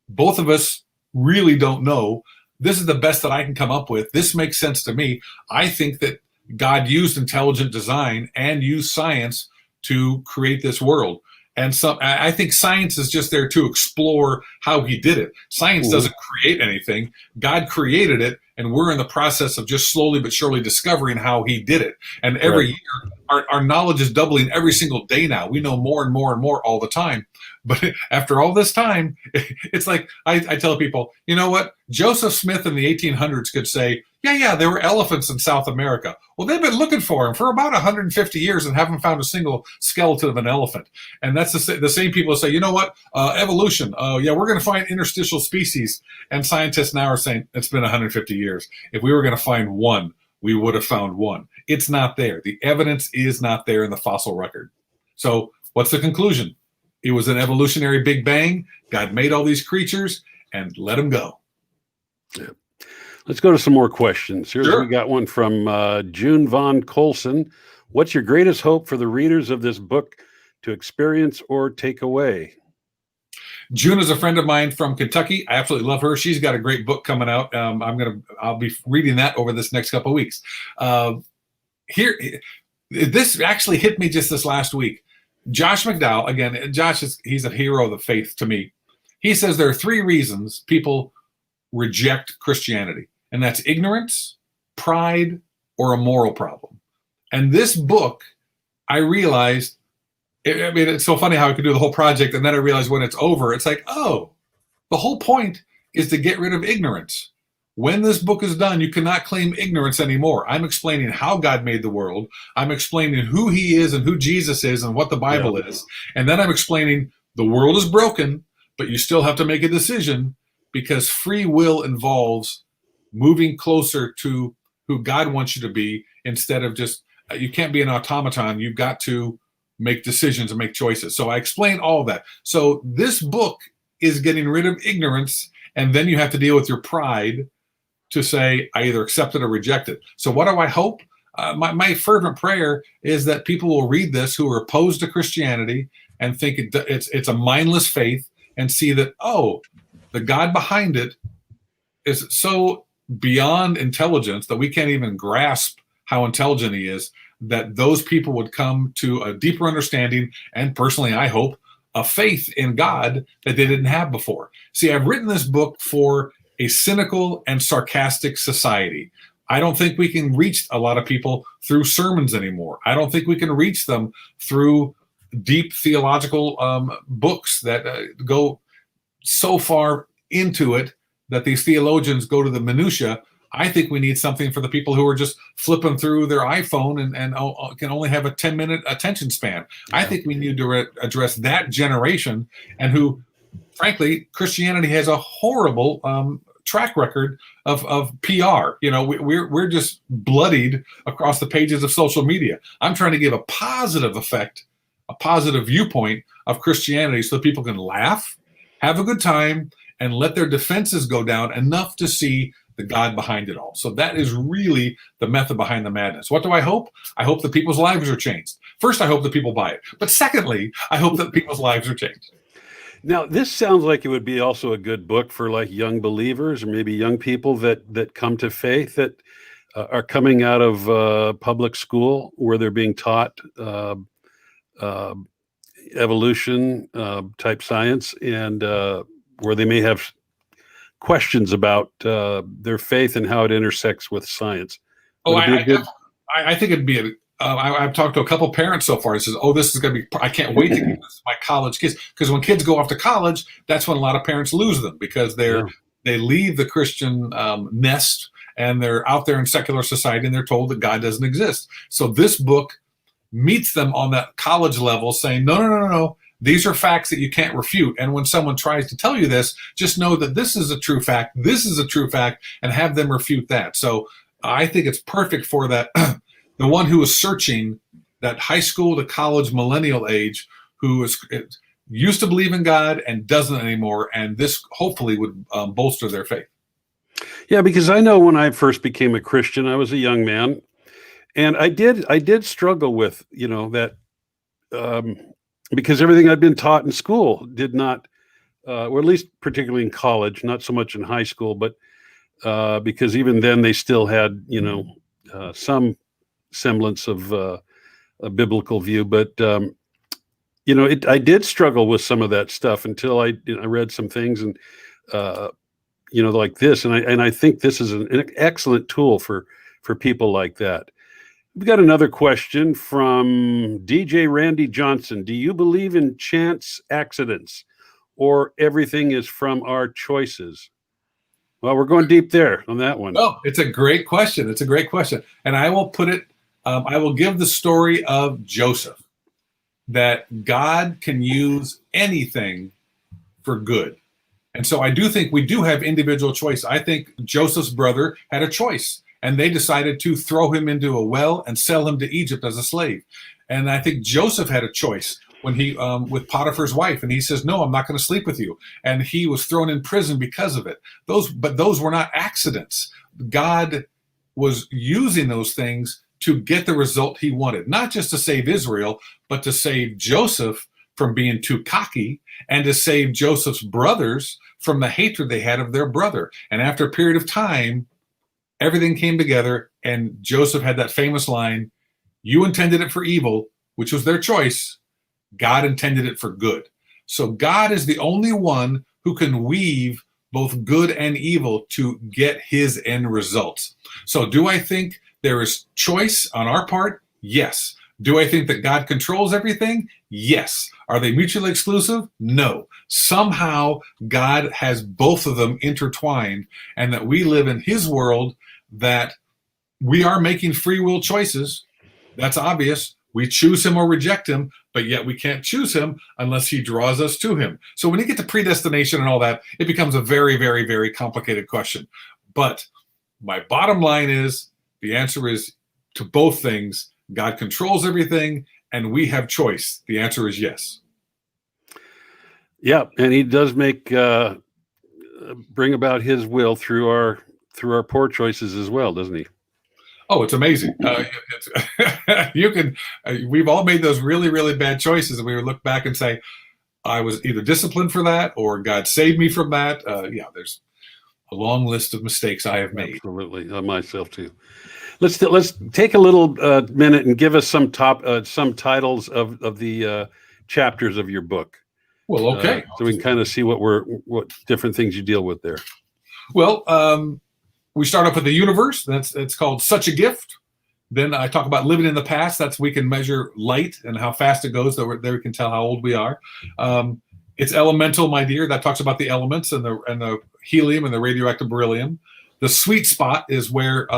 Both of us really don't know. This is the best that I can come up with. This makes sense to me. I think that God used intelligent design and used science to create this world. And I think science is just there to explore how he did it. Science doesn't create anything. God created it, and we're in the process of just slowly but surely discovering how he did it. And every year, our knowledge is doubling every single day now. We know more and more and more all the time. But after all this time, it's like I tell people, you know what? Joseph Smith in the 1800s could say, yeah, there were elephants in South America. Well, they've been looking for them for about 150 years and haven't found a single skeleton of an elephant. And that's the same people who say, you know what? Evolution. We're going to find interstitial species. And scientists now are saying it's been 150 years. If we were going to find one, we would have found one. It's not there. The evidence is not there in the fossil record. So what's the conclusion? It was an evolutionary Big Bang. God made all these creatures and let them go. Yeah. Let's go to some more questions. Sure. We got one from June Von Colson. What's your greatest hope for the readers of this book to experience or take away? June is a friend of mine from Kentucky. I absolutely love her. She's got a great book coming out. I'll be reading that over this next couple of weeks. This actually hit me just this last week. Josh McDowell, again, he's a hero of the faith to me. He says there are 3 reasons people reject Christianity, and that's ignorance, pride, or a moral problem. And this book, I realized, it's so funny how I could do the whole project, and then I realized when it's over, it's like, oh, the whole point is to get rid of ignorance. when this book is done, you cannot claim ignorance anymore. I'm explaining how God made the world. I'm explaining who he is and who Jesus is and what the Bible is. And then I'm explaining the world is broken, but you still have to make a decision, because free will involves moving closer to who God wants you to be, instead of just, you can't be an automaton. You've got to make decisions and make choices. So I explain all that. So this book is getting rid of ignorance, and then you have to deal with your pride to say, I either accept it or reject it. So what do I hope? My fervent prayer is that people will read this who are opposed to Christianity and think it's a mindless faith, and see that, oh, the God behind it is so beyond intelligence that we can't even grasp how intelligent he is, that those people would come to a deeper understanding, and personally, I hope, a faith in God that they didn't have before. See, I've written this book for a cynical and sarcastic society. I don't think we can reach a lot of people through sermons anymore. I don't think we can reach them through deep theological books that go so far into it that these theologians go to the minutia. I think we need something for the people who are just flipping through their iPhone and can only have a 10-minute attention span. Yeah. I think we need to address that generation, and who, frankly, Christianity has a horrible track record of PR. You know, we're just bloodied across the pages of social media. I'm trying to give a positive effect, a positive viewpoint of Christianity, so that people can laugh, have a good time, and let their defenses go down enough to see the God behind it all. So that is really the method behind the madness. What do I hope? I hope that people's lives are changed. First, I hope that people buy it. But secondly, I hope that people's lives are changed. Now, this sounds like it would be also a good book for like young believers, or maybe young people that come to faith, that are coming out of public school, where they're being taught evolution type science, and where they may have questions about their faith and how it intersects with science. I think it'd be I've talked to a couple parents so far and says, oh, this is going to be, I can't wait to give this to my college kids. Because when kids go off to college, that's when a lot of parents lose them, because they leave the Christian nest, and they're out there in secular society, and they're told that God doesn't exist. So this book meets them on that college level, saying, no. These are facts that you can't refute. And when someone tries to tell you this, just know that this is a true fact, this is a true fact, and have them refute that. So I think it's perfect for that, the one who is searching, that high school to college millennial age, who is used to believe in God and doesn't anymore. And this hopefully would bolster their faith. Yeah, because I know when I first became a Christian, I was a young man, and I did struggle with, that, because everything I'd been taught in school did not, or at least particularly in college, not so much in high school, but because even then they still had, some semblance of a biblical view. But, I did struggle with some of that stuff until I read some things, and, like this. And I think this is an excellent tool for people like that. We've got another question from DJ Randy Johnson. Do you believe in chance accidents, or everything is from our choices? Well, we're going deep there on that one. Oh, it's a great question. It's a great question. And I will put it, I will give the story of Joseph, that God can use anything for good. And so I do think we do have individual choice. I think Joseph's brother had a choice, and they decided to throw him into a well and sell him to Egypt as a slave. And I think Joseph had a choice when he, with Potiphar's wife, and he says, no, I'm not going to sleep with you. And he was thrown in prison because of it. Those were not accidents. God was using those things to get the result he wanted, not just to save Israel, but to save Joseph from being too cocky, and to save Joseph's brothers from the hatred they had of their brother. And after a period of time, everything came together, and Joseph had that famous line, you intended it for evil, which was their choice. God intended it for good. So God is the only one who can weave both good and evil to get his end results. So do I think there is choice on our part? Yes. Do I think that God controls everything? Yes. Are they mutually exclusive? No. Somehow God has both of them intertwined, and that we live in his world, that we are making free will choices. That's obvious. We choose him or reject him, but yet we can't choose him unless he draws us to him. So when you get to predestination and all that, it becomes a very, very, very complicated question. But my bottom line is, the answer is to both things. God controls everything, and we have choice. The answer is yes. Yeah, and he does bring about his will through our poor choices as well, doesn't he? Oh, it's amazing. We've all made those really, really bad choices, and we would look back and say, I was either disciplined for that or God saved me from that. There's a long list of mistakes I have made. Absolutely, myself too. Let's take a little minute and give us some titles of the chapters of your book. Well, okay. So we can kind of see what different things you deal with there. Well, we start off with the universe. It's called Such a Gift. Then I talk about living in the past. That's we can measure light and how fast it goes. There we can tell how old we are. It's elemental, my dear. That talks about the elements and the helium and the radioactive beryllium. The sweet spot is where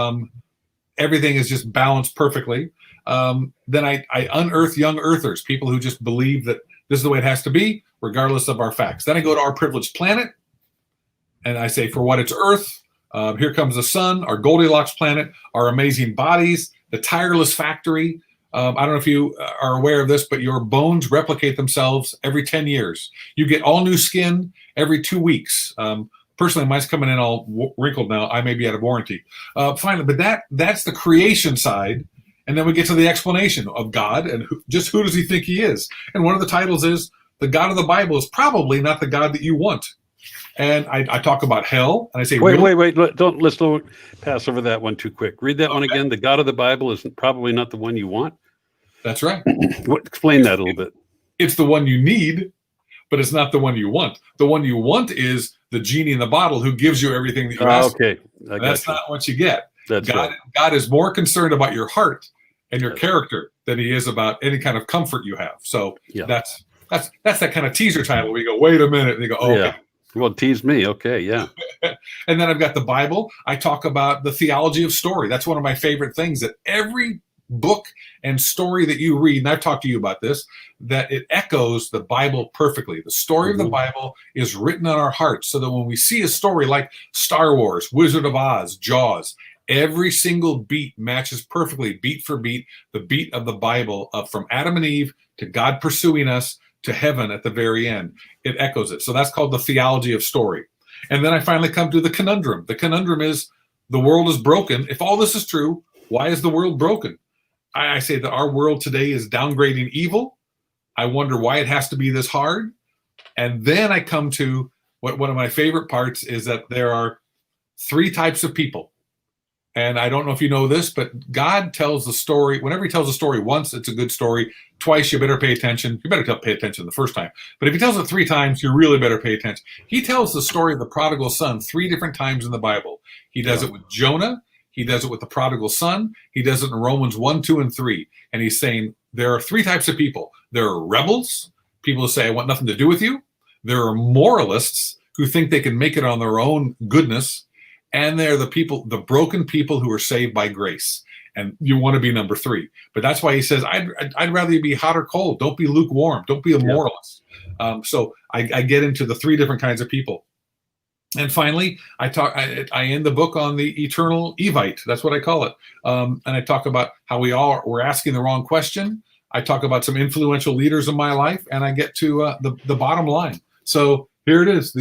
everything is just balanced perfectly. Then I unearth young earthers, people who just believe that this is the way it has to be, regardless of our facts. Then I go to our privileged planet, and I say, for what it's Earth, here comes the sun, our Goldilocks planet, our amazing bodies, the tireless factory. I don't know if you are aware of this, but your bones replicate themselves every 10 years. You get all new skin every 2 weeks. Personally, mine's coming in all wrinkled now. I may be out of warranty. Finally, but that's the creation side. And then we get to the explanation of God and who does he think he is? And one of the titles is, the God of the Bible is probably not the God that you want. And I talk about hell, and I say, wait, let's don't pass over that one too quick. Read that one again. The God of the Bible is probably not the one you want. That's right. Explain that a little bit. It's the one you need, but it's not the one you want. The one you want is the genie in the bottle who gives you everything that you ask. Okay, that's not what you get. That's God, right. God is more concerned about your heart and your character than he is about any kind of comfort you have. So that's that kind of teaser title where you go, wait a minute, and you go, oh, yeah. okay. Well, tease me. Okay, yeah. And then I've got the Bible. I talk about the theology of story. That's one of my favorite things, that every book and story that you read, and I've talked to you about this, that it echoes the Bible perfectly. The story of the Bible is written on our hearts, so that when we see a story like Star Wars, Wizard of Oz, Jaws, every single beat matches perfectly, beat for beat, the beat of the Bible, from Adam and Eve to God pursuing us to heaven at the very end. It echoes it. So that's called the theology of story. And then I finally come to the conundrum. The conundrum is, the world is broken. If all this is true, why is the world broken? I say that our world today is downgrading evil. I wonder why it has to be this hard. And then I come to one of my favorite parts is that there are 3 types of people. And I don't know if you know this, but God tells the story. Whenever he tells a story once, it's a good story. Twice, you better pay attention. You better pay attention the first time. But if he tells it 3 times, you really better pay attention. He tells the story of the prodigal son 3 different times in the Bible. He does it with Jonah. He does it with the prodigal son. He does it in Romans 1, 2, and 3. And he's saying there are 3 types of people. There are rebels, people who say, I want nothing to do with you. There are moralists who think they can make it on their own goodness. And they're the people, the broken people who are saved by grace. And you want to be number 3. But that's why he says, I'd rather you be hot or cold. Don't be lukewarm. Don't be a moralist. So I get into the 3 different kinds of people. And finally, I end the book on the eternal Evite. That's what I call it. And I talk about how we're asking the wrong question. I talk about some influential leaders in my life, and I get to the bottom line. So here it is,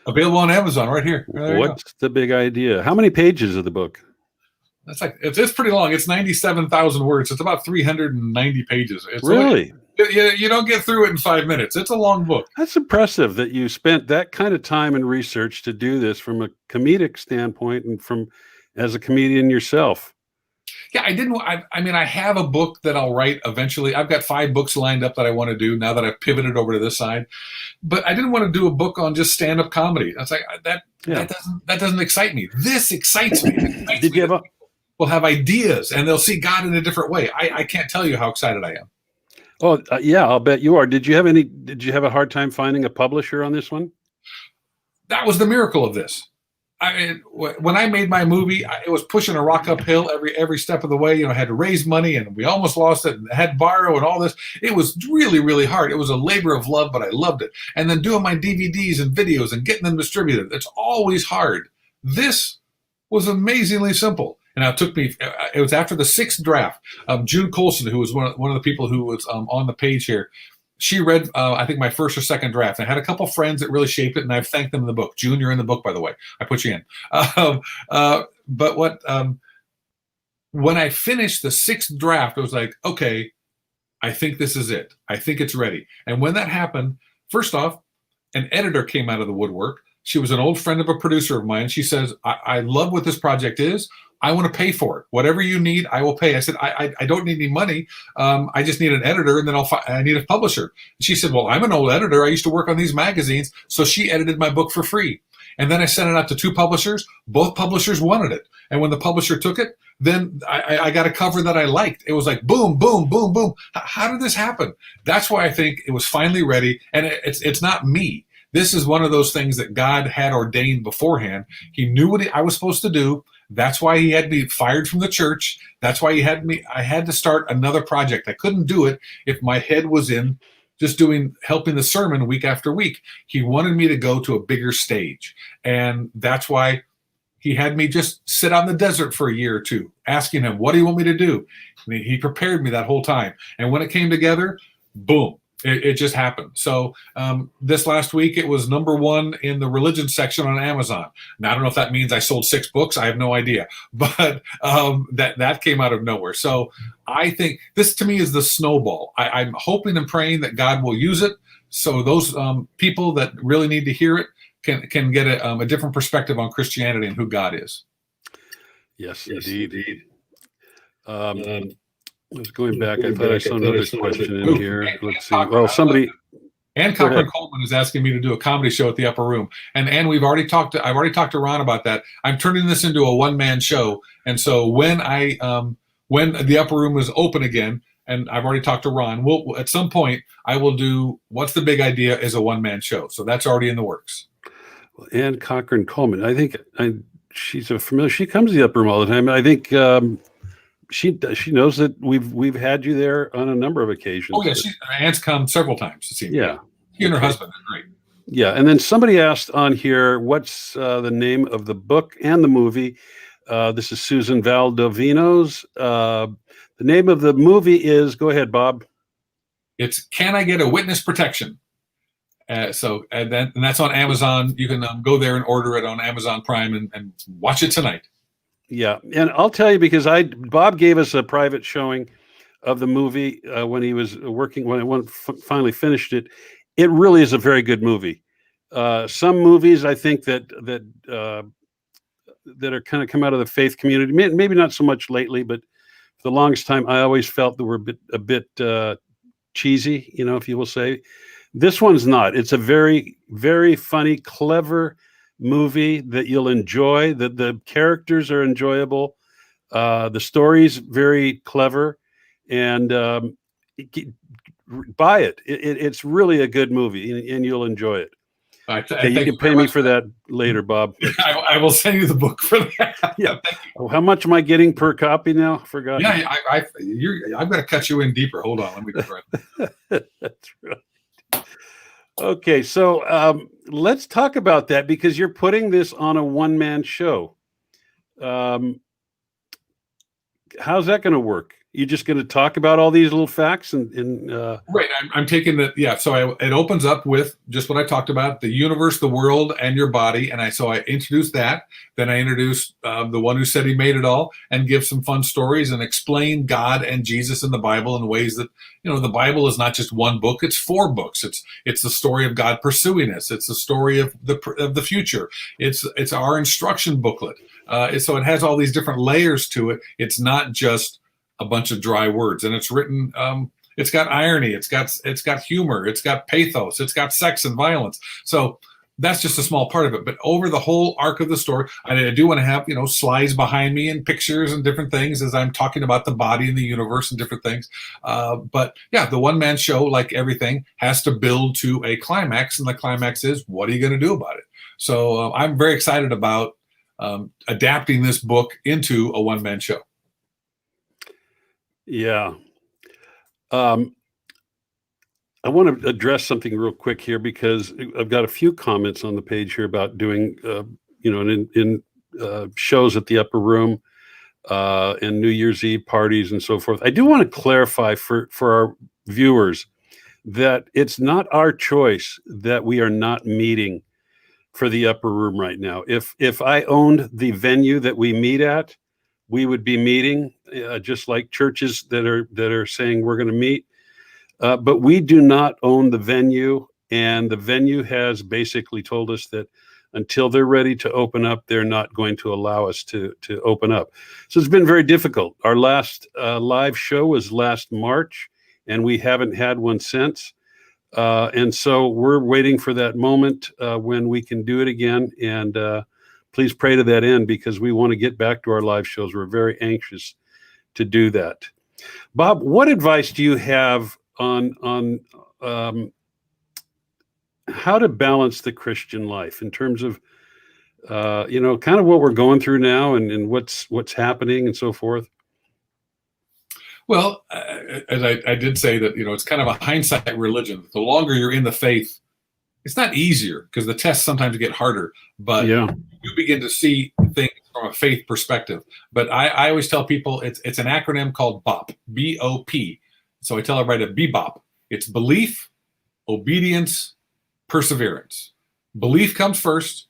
available on Amazon right here. What's the big idea? How many pages of the book? It's pretty long. It's 97,000 words. It's about 390 pages. It's really? You don't get through it in 5 minutes. It's a long book. That's impressive that you spent that kind of time and research to do this from a comedic standpoint and from as a comedian yourself. Yeah, I have a book that I'll write eventually. I've got 5 books lined up that I want to do now that I've pivoted over to this side. But I didn't want to do a book on just stand-up comedy. I was like, that doesn't excite me. This excites me. Did you will have ideas and they'll see God in a different way. I can't tell you how excited I am. Oh, yeah, I'll bet you are. Did you have a hard time finding a publisher on this one? That was the miracle of this. I mean, when I made my movie, it was pushing a rock uphill every step of the way. You know, I had to raise money, and we almost lost it, and had to borrow, and all this. It was really, really hard. It was a labor of love, but I loved it. And then doing my DVDs and videos and getting them distributed, it's always hard. This was amazingly simple. And it took me. It was after the 6th draft. June Colson, who was one of the people who was on the page here, she read, I think, my 1st or 2nd draft. I had a couple friends that really shaped it, and I've thanked them in the book. June, you're in the book, by the way. I put you in. But when I finished the 6th draft, I was like, okay, I think this is it. I think it's ready. And when that happened, first off, an editor came out of the woodwork. She was an old friend of a producer of mine. She says, I love what this project is. I want to pay for it. Whatever you need, I will pay. I said, I don't need any money. I just need an editor, and then I need a publisher. She said, well, I'm an old editor. I used to work on these magazines. So she edited my book for free. And then I sent it out to 2 publishers. Both publishers wanted it. And when the publisher took it, then I got a cover that I liked. It was like, boom, boom, boom, boom. How did this happen? That's why I think it was finally ready. And it's not me. This is one of those things that God had ordained beforehand. He knew what I was supposed to do. That's why he had me fired from the church. That's why I had to start another project. I couldn't do it if my head was in just helping the sermon week after week. He wanted me to go to a bigger stage. And that's why he had me just sit out in the desert for a year or two, asking him, what do you want me to do? And he prepared me that whole time. And when it came together, boom. It just happened. So this last week, it was #1 in the religion section on Amazon. Now, I don't know if that means I sold 6 books. I have no idea. But that came out of nowhere. So I think this, to me, is the snowball. I'm hoping and praying that God will use it so those people that really need to hear it can get a different perspective on Christianity and who God is. Yes, indeed. I was going back. I thought I saw another question in here. Let's see. Well, somebody. Ann Cochran Coleman is asking me to do a comedy show at the Upper Room, and I've already talked to Ron about that. I'm turning this into a one-man show, and so when the Upper Room is open again, and I've already talked to Ron, at some point I will do What's the Big Idea as a one-man show. So that's already in the works. Well, Ann Cochran Coleman. I think she's a familiar. She comes to the Upper Room all the time. I think. She knows that we've had you there on a number of occasions. Oh yeah, Ann's come several times. It seems. Yeah, she and her husband are great. Yeah, and then somebody asked on here, what's the name of the book and the movie? This is Susan Valdovinos. The name of the movie is. Go ahead, Bob. It's Can I Get a Witness Protection? And that's on Amazon. You can go there and order it on Amazon Prime and watch it tonight. Yeah, and I'll tell you because Bob gave us a private showing of the movie when he was working when finally finished it. It really is a very good movie. Some movies I think that are kind of come out of the faith community, maybe not so much lately, but for the longest time I always felt they were a bit cheesy, if you will say. This one's not. It's a very, very funny, clever movie that you'll enjoy. The characters are enjoyable. The story's very clever, and buy it. It's really a good movie, and you'll enjoy it. You can pay me for that later, Bob. I will send you the book for that. Yeah. How much am I getting per copy now? Forgot. Yeah, I'm going to cut you in deeper. Hold on, let me try. That's right. Okay, so let's talk about that because you're putting this on a one-man show. How's that going to work? You're just going to talk about all these little facts and right. I'm taking that. Yeah. So it opens up with just what I talked about: the universe, the world, and your body. And I introduce that. Then I introduce the one who said he made it all, and give some fun stories and explain God and Jesus in the Bible in ways that the Bible is not just one book; it's 4 books. It's the story of God pursuing us. It's the story of the future. It's our instruction booklet. So it has all these different layers to it. It's not just a bunch of dry words, and it's written. It's got irony. It's got humor. It's got pathos. It's got sex and violence. So that's just a small part of it. But over the whole arc of the story, I do want to have, slides behind me and pictures and different things as I'm talking about the body and the universe and different things. But yeah, the one-man show, like everything, has to build to a climax, and the climax is, what are you going to do about it? So I'm very excited about adapting this book into a one-man show. Yeah. I want to address something real quick here, because I've got a few comments on the page here about doing, in shows at the Upper Room and New Year's Eve parties and so forth. I do want to clarify for our viewers that it's not our choice that we are not meeting for the Upper Room right now. If I owned the venue that we meet at, we would be meeting, just like churches that are saying we're going to meet. But we do not own the venue, and the venue has basically told us that until they're ready to open up, they're not going to allow us to open up. So it's been very difficult. Our last live show was last March, and we haven't had one since. And so we're waiting for that moment when we can do it again. And please pray to that end, because we want to get back to our live shows. We're very anxious to do that. Bob, what advice do you have on how to balance the Christian life in terms of kind of what we're going through now and what's happening and so forth? Well, as I did say that, it's kind of a hindsight religion. The longer you're in the faith, it's not easier, because the tests sometimes get harder, but yeah, you begin to see things from a faith perspective. But I always tell people it's an acronym called BOP, B-O-P. So I tell everybody to BBOP. It's belief, obedience, perseverance. Belief comes first.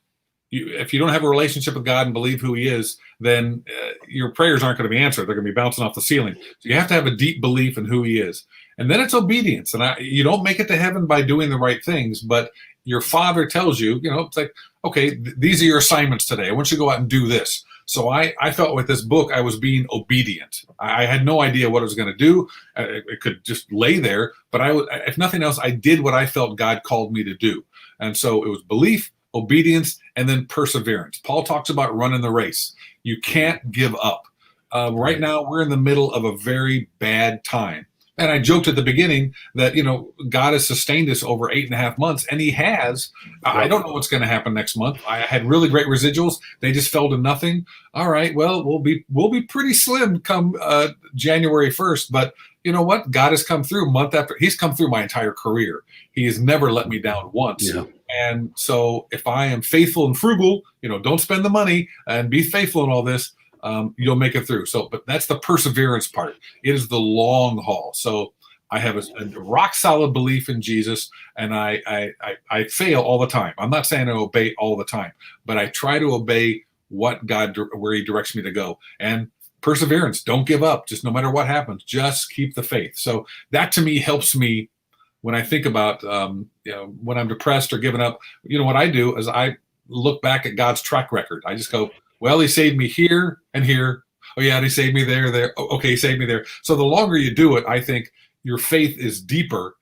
If you don't have a relationship with God and believe who he is, then your prayers aren't going to be answered. They're going to be bouncing off the ceiling. So you have to have a deep belief in who he is. And then it's obedience. And you don't make it to heaven by doing the right things, but your Father tells you, it's like, okay, these are your assignments today. I want you to go out and do this. So I felt with this book, I was being obedient. I had no idea what I was going to do. It could just lay there, but if nothing else, I did what I felt God called me to do. And so it was belief, obedience, and then perseverance. Paul talks about running the race. You can't give up. Right now, we're in the middle of a very bad time. And I joked at the beginning that, God has sustained us over 8.5 months, and he has. I don't know what's going to happen next month. I had really great residuals. They just fell to nothing. All right, well, we'll be pretty slim come January 1st. But you know what? God has come through month after. He's come through my entire career. He has never let me down once. Yeah. And so if I am faithful and frugal, don't spend the money and be faithful in all this, you'll make it through. So, but that's the perseverance part. It is the long haul. So I have a rock solid belief in Jesus, and I fail all the time. I'm not saying I obey all the time, but I try to obey what God, where he directs me to go. And perseverance, don't give up. Just no matter what happens, just keep the faith. So that to me helps me when I think about, when I'm depressed or giving up. What I do is I look back at God's track record. I just go, well, he saved me here and here. Oh yeah, and he saved me there. Oh, okay, he saved me there. So the longer you do it, I think your faith is deeper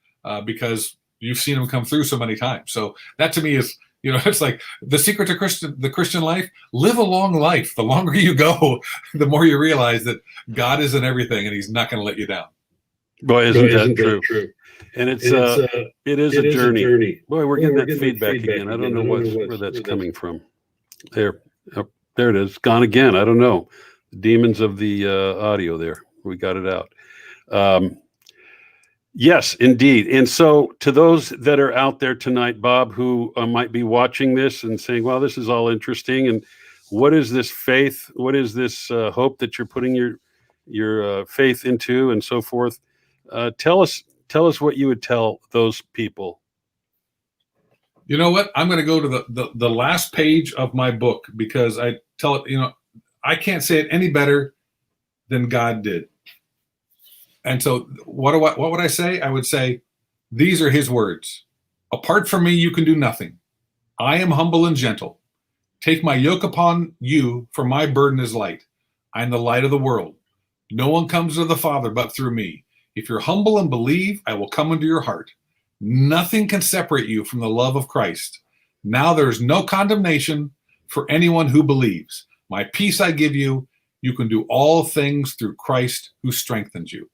because you've seen him come through so many times. So that to me is, it's like the secret to the Christian life. Live a long life. The longer you go, the more you realize that God is in everything, and he's not going to let you down. Boy, isn't that true? And it is a journey. Boy, we're getting that feedback again. I don't know where that's coming from. There it is. Gone again. I don't know. The demons of the audio there. We got it out. Yes, indeed. And so to those that are out there tonight, Bob, who might be watching this and saying, well, this is all interesting. And what is this faith? What is this hope that you're putting your faith into and so forth? Tell us what you would tell those people. You know what? I'm going to go to the last page of my book, because I tell it, I can't say it any better than God did. And so what would I say? I would say, these are his words. Apart from me, you can do nothing. I am humble and gentle. Take my yoke upon you, for my burden is light. I am the light of the world. No one comes to the Father but through me. If you're humble and believe, I will come into your heart. Nothing can separate you from the love of Christ. Now there is no condemnation for anyone who believes. My peace I give you. You can do all things through Christ who strengthens you.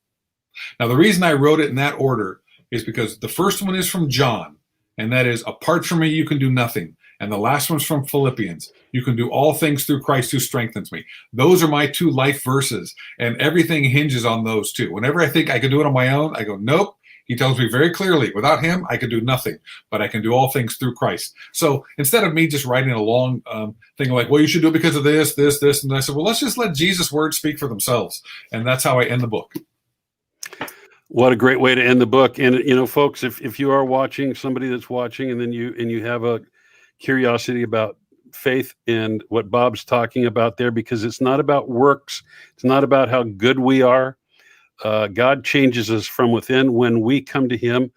Now, the reason I wrote it in that order is because the first one is from John, and that is, apart from me, you can do nothing. And the last one's from Philippians. You can do all things through Christ who strengthens me. Those are my two life verses, and everything hinges on those two. Whenever I think I can do it on my own, I go, nope. He tells me very clearly, without him, I could do nothing, but I can do all things through Christ. So instead of me just writing a long thing like, well, you should do it because of this, this, this, and I said, well, let's just let Jesus' words speak for themselves. And that's how I end the book. What a great way to end the book. And, you know, folks, if you are watching, somebody that's watching, and then you have a curiosity about faith and what Bob's talking about there, because it's not about works. It's not about how good we are. God changes us from within. When we come to him,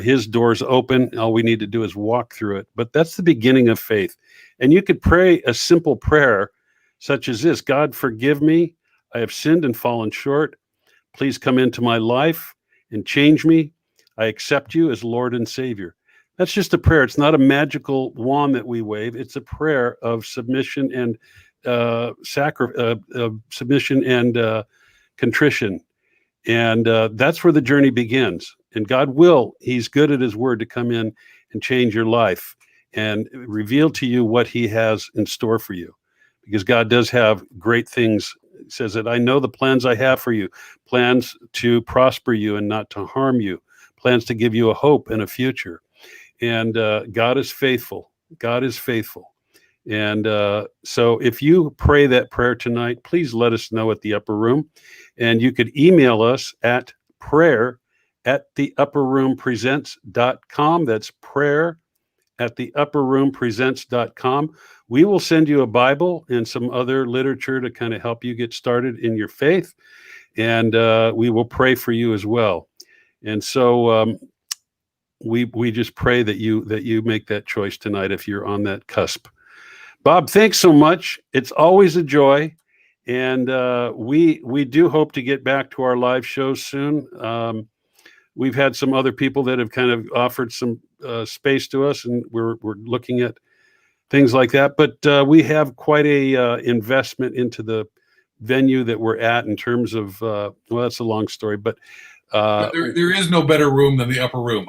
his doors open. All we need to do is walk through it. But that's the beginning of faith. And you could pray a simple prayer such as this: God, forgive me. I have sinned and fallen short. Please come into my life and change me. I accept you as Lord and Savior. That's just a prayer. It's not a magical wand that we wave. It's a prayer of submission and submission and contrition. And that's where the journey begins. And God will, he's good at his word to come in and change your life and reveal to you what he has in store for you. Because God does have great things. He says that I know the plans I have for you, plans to prosper you and not to harm you, plans to give you a hope and a future. And God is faithful. God is faithful. And so if you pray that prayer tonight, please let us know at the Upper Room. And you could email us at prayer@theupperroompresents.com. That's prayer@theupperroompresents.com. We will send you a Bible and some other literature to kind of help you get started in your faith. And we will pray for you as well. And so we just pray that you make that choice tonight if you're on that cusp. Bob, thanks so much. It's always a joy. And we do hope to get back to our live shows soon. We've had some other people that have kind of offered some space to us, and we're looking at things like that. But we have quite a investment into the venue that we're at in terms of, well, that's a long story, but there is no better room than the Upper Room.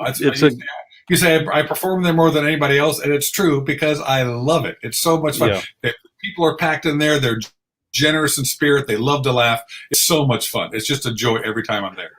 You say I perform there more than anybody else, and it's true because I love it. It's so much fun. Yeah. People are packed in there. They're generous in spirit. They love to laugh. It's so much fun. It's just a joy every time I'm there.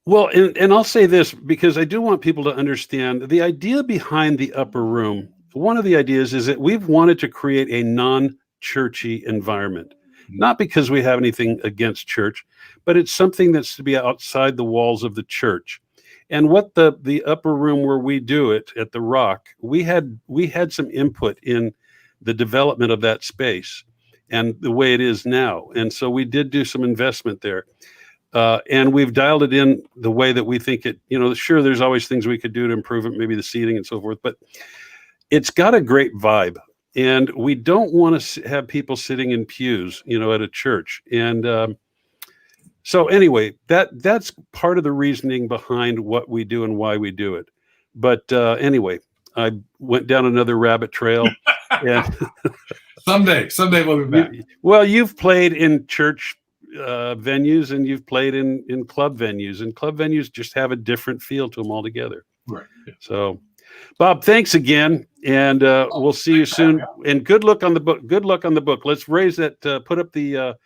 Well, and I'll say this because I do want people to understand the idea behind the Upper Room. One of the ideas is that we've wanted to create a non-churchy environment, not because we have anything against church, but it's something that's to be outside the walls of the church. And what the Upper Room where we do it at the Rock, we had some input in the development of that space and the way it is now. And so we did do some investment there. And we've dialed it in the way that we think it, sure, there's always things we could do to improve it, maybe the seating and so forth, but it's got a great vibe. And we don't want to have people sitting in pews, at a church. And so anyway, that's part of the reasoning behind what we do and why we do it. But anyway, I went down another rabbit trail. And Someday we'll be back. Well, you've played in church venues and you've played in club venues, and club venues just have a different feel to them altogether. Right. Yeah. So, Bob, thanks again, and we'll see you soon. And good luck on the book. Good luck on the book. Let's raise that. Put up the.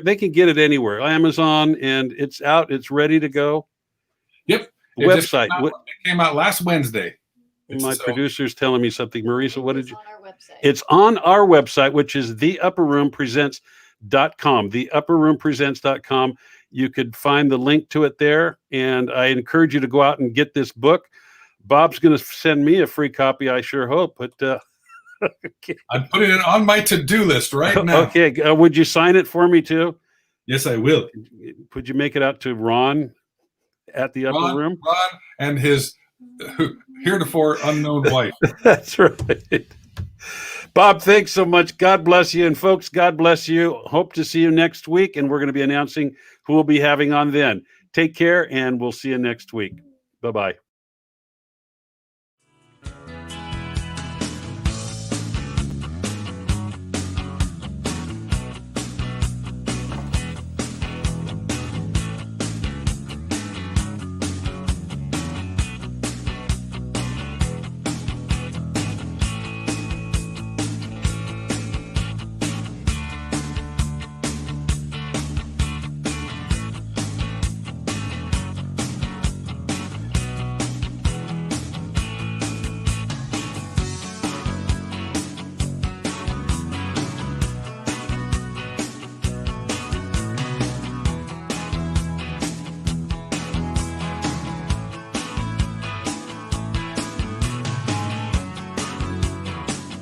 They can get it anywhere. Amazon, and it's out. It's ready to go. Yep. Website. It came out last Wednesday. My producer's telling me something. Marisa, what did you? On our website. It's on our website, which is theupperroompresents.com. Theupperroompresents.com. You could find the link to it there, and I encourage you to go out and get this book. Bob's going to send me a free copy, I sure hope. But okay. I'm putting it on my to-do list right now. Okay. Would you sign it for me too? Yes, I will. Could you make it out to Ron at the Upper Room? Ron and his heretofore unknown wife. That's right. Bob, thanks so much. God bless you. And folks, God bless you. Hope to see you next week. And we're going to be announcing who we'll be having on then. Take care, and we'll see you next week. Bye-bye.